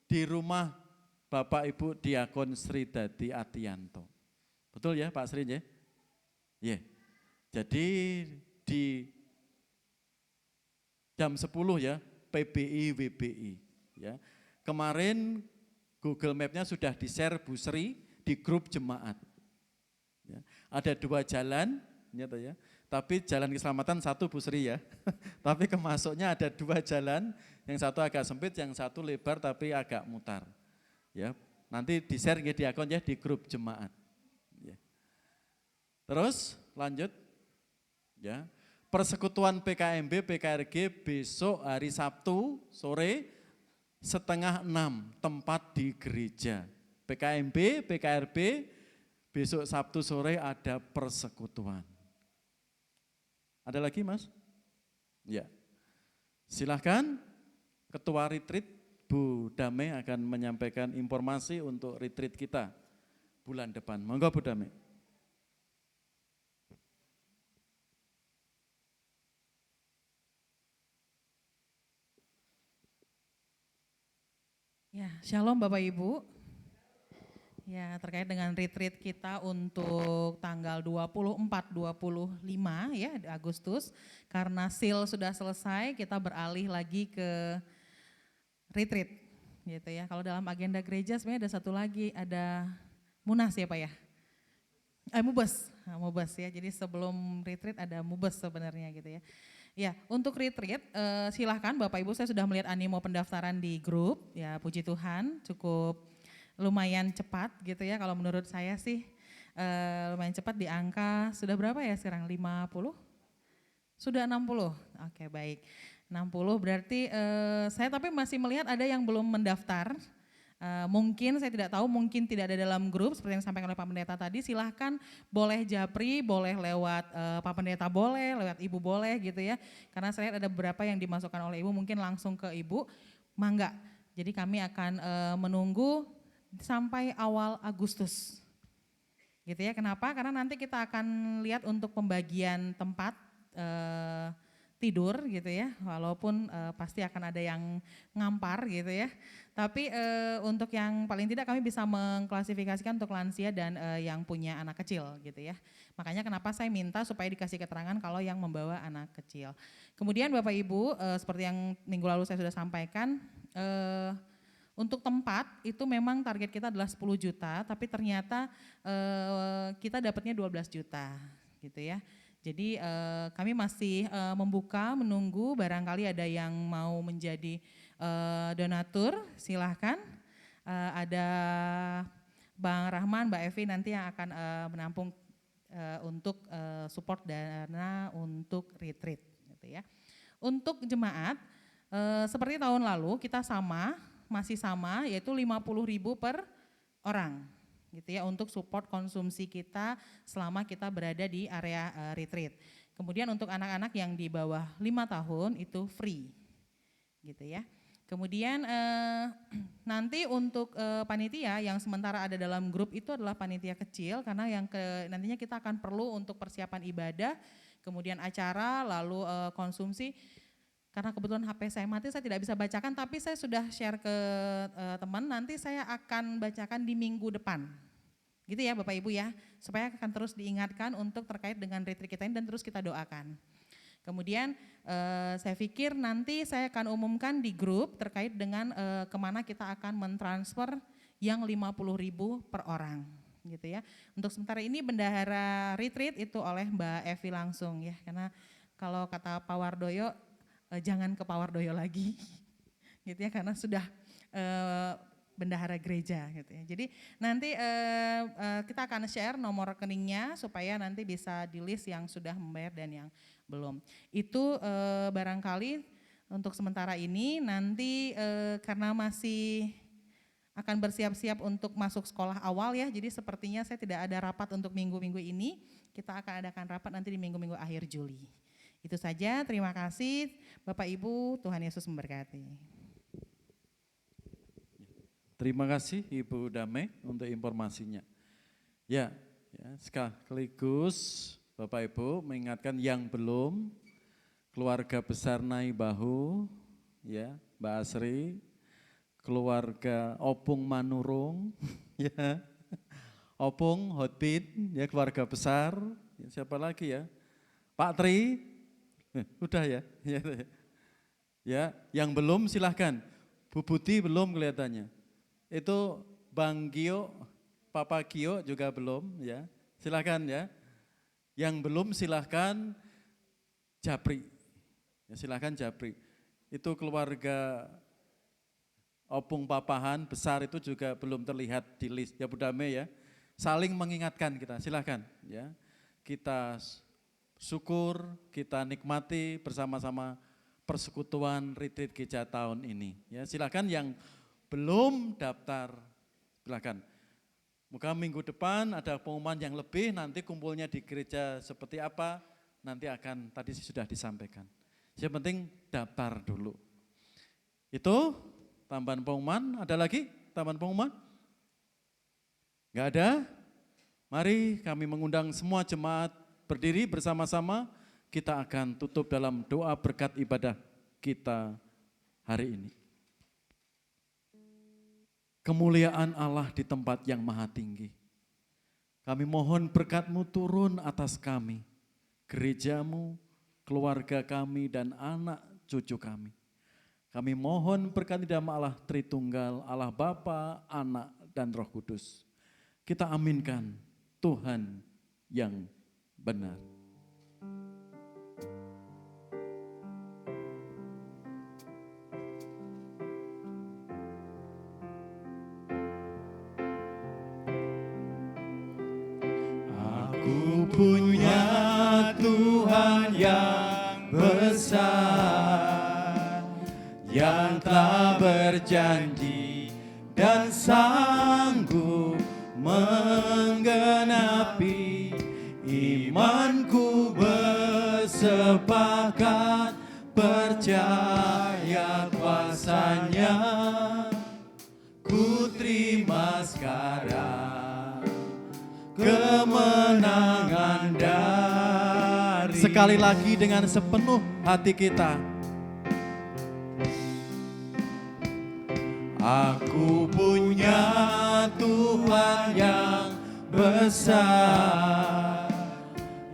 [SPEAKER 6] di rumah Bapak Ibu Diakon Sri Dadi Atianto. Betul ya Pak Sri ya? Yeah. Jadi di jam 10 ya, PBI WBI ya. Kemarin Google Map-nya sudah di-share Bu Sri di grup jemaat. Ya. Ada 2 jalan, ya. Tapi jalan keselamatan satu Bu Sri ya. Tapi kemasuknya ada 2 jalan, yang satu agak sempit, yang satu lebar tapi agak mutar. Ya, nanti di-share di akun ya di grup jemaat. Ya. Terus lanjut ya. Persekutuan PKMB PKRG besok hari Sabtu sore 5:30 tempat di gereja. PKMB PKRB besok Sabtu sore ada persekutuan. Ada lagi Mas? Ya. Silahkan Ketua Retreat Bu Dame akan menyampaikan informasi untuk retreat kita bulan depan. Monggo Bu Dame.
[SPEAKER 7] Ya, Shalom Bapak Ibu. Ya, terkait dengan retreat kita untuk tanggal 24-25 ya Agustus. Karena SEAL sudah selesai, kita beralih lagi ke retreat gitu ya. Kalau dalam agenda gereja sebenarnya ada satu lagi, ada Munas ya Pak ya? Mubes, Mubes ya. Jadi sebelum retreat ada Mubes sebenarnya gitu ya. Ya, untuk retreat silahkan Bapak Ibu, saya sudah melihat animo pendaftaran di grup, ya puji Tuhan cukup lumayan cepat gitu ya, kalau menurut saya sih lumayan cepat di angka, sudah berapa ya sekarang, 50? Sudah 60, oke baik, 60 berarti saya tapi masih melihat ada yang belum mendaftar. Mungkin saya tidak tahu, mungkin tidak ada dalam grup seperti yang disampaikan oleh Pak Pendeta tadi, silahkan boleh japri, boleh lewat Pak Pendeta boleh, lewat Ibu boleh gitu ya. Karena saya lihat ada beberapa yang dimasukkan oleh Ibu, mungkin langsung ke Ibu, mangga. Jadi kami akan menunggu sampai awal Agustus. Gitu ya, kenapa? Karena nanti kita akan lihat untuk pembagian tempat tidur gitu ya, walaupun pasti akan ada yang ngampar gitu ya. Tapi untuk yang paling tidak kami bisa mengklasifikasikan untuk lansia dan yang punya anak kecil gitu ya. Makanya kenapa saya minta supaya dikasih keterangan kalau yang membawa anak kecil. Kemudian Bapak Ibu seperti yang minggu lalu saya sudah sampaikan, untuk tempat itu memang target kita adalah 10 juta, tapi ternyata kita dapatnya 12 juta gitu ya. Jadi kami masih membuka, menunggu, barangkali ada yang mau menjadi donatur, silahkan. Ada Bang Rahman, Mbak Evi nanti yang akan menampung untuk support dana untuk retreat. Gitu ya. Untuk jemaat, seperti tahun lalu kita masih sama, yaitu 50.000 per orang. Gitu ya, untuk support konsumsi kita selama kita berada di area retreat. Kemudian untuk anak-anak yang di bawah 5 tahun itu free, gitu ya. Kemudian nanti untuk panitia yang sementara ada dalam grup itu adalah panitia kecil, karena nantinya kita akan perlu untuk persiapan ibadah, kemudian acara, lalu konsumsi. Karena kebetulan HP saya mati, saya tidak bisa bacakan, tapi saya sudah share ke teman, nanti saya akan bacakan di minggu depan. Gitu ya Bapak Ibu ya, supaya akan terus diingatkan untuk terkait dengan retreat kita ini dan terus kita doakan. Kemudian saya pikir nanti saya akan umumkan di grup terkait dengan kemana kita akan mentransfer yang 50.000 per orang. Gitu ya. Untuk sementara ini bendahara retreat itu oleh Mbak Evi langsung ya, karena kalau kata Pak Wardoyo, jangan ke Pak Wardoyo lagi, gitu ya, karena sudah bendahara gereja, gitu ya. Jadi nanti kita akan share nomor rekeningnya supaya nanti bisa di list yang sudah membayar dan yang belum. Itu barangkali untuk sementara ini, nanti karena masih akan bersiap-siap untuk masuk sekolah awal ya, jadi sepertinya saya tidak ada rapat untuk minggu-minggu ini, kita akan adakan rapat nanti di minggu-minggu akhir Juli. Itu saja, terima kasih Bapak Ibu, Tuhan Yesus memberkati.
[SPEAKER 6] Terima kasih Ibu Dame untuk informasinya. Ya sekaligus Bapak Ibu mengingatkan yang belum, keluarga besar Naibahu, ya Mbak Asri, keluarga Opung Manurung, ya Opung Hotbit, ya keluarga besar, ya, siapa lagi ya, Pak Tri. Udah ya, ya, yang belum silahkan. Bu Buti belum kelihatannya. Itu Bang Gio, Papa Gio juga belum ya. Silahkan ya. Yang belum silahkan japri. Ya, silahkan japri. Itu keluarga Opung Papahan besar itu juga belum terlihat di list. Ya Bu Dame ya. Saling mengingatkan kita, silahkan ya. Kita syukur, kita nikmati bersama-sama persekutuan retreat gereja tahun ini. Ya, silakan yang belum daftar, silakan. Moga minggu depan ada pengumuman yang lebih, nanti kumpulnya di gereja seperti apa, nanti akan tadi sudah disampaikan. Yang penting daftar dulu. Itu tambahan pengumuman, ada lagi tambahan pengumuman? Enggak ada? Mari kami mengundang semua jemaat berdiri bersama-sama, kita akan tutup dalam doa berkat ibadah kita hari ini. Kemuliaan Allah di tempat yang maha tinggi. Kami mohon berkat-Mu turun atas kami, gereja-Mu, keluarga kami dan anak cucu kami. Kami mohon berkat di dalam Allah Tritunggal, Allah Bapa, Anak dan Roh Kudus. Kita aminkan Tuhan yang benar.
[SPEAKER 2] Aku punya Tuhan yang besar, yang telah berjanji dan sanggup menggenapi. Imanku bersepakat percaya kuasanya, ku terima sekarang kemenangan dari.
[SPEAKER 6] Sekali lagi dengan sepenuh hati kita.
[SPEAKER 2] Aku punya Tuhan yang besar,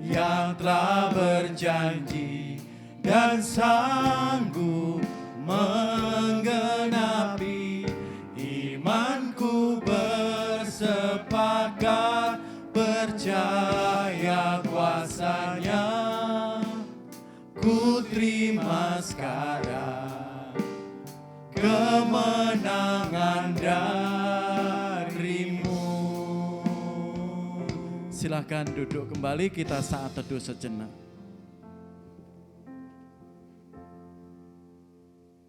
[SPEAKER 2] yang telah berjanji dan sanggup menggenapi. Imanku bersepakat percaya kuasanya, ku terima sekarang kemenangan darimu.
[SPEAKER 6] Silahkan duduk kembali, kita saat teduh sejenak.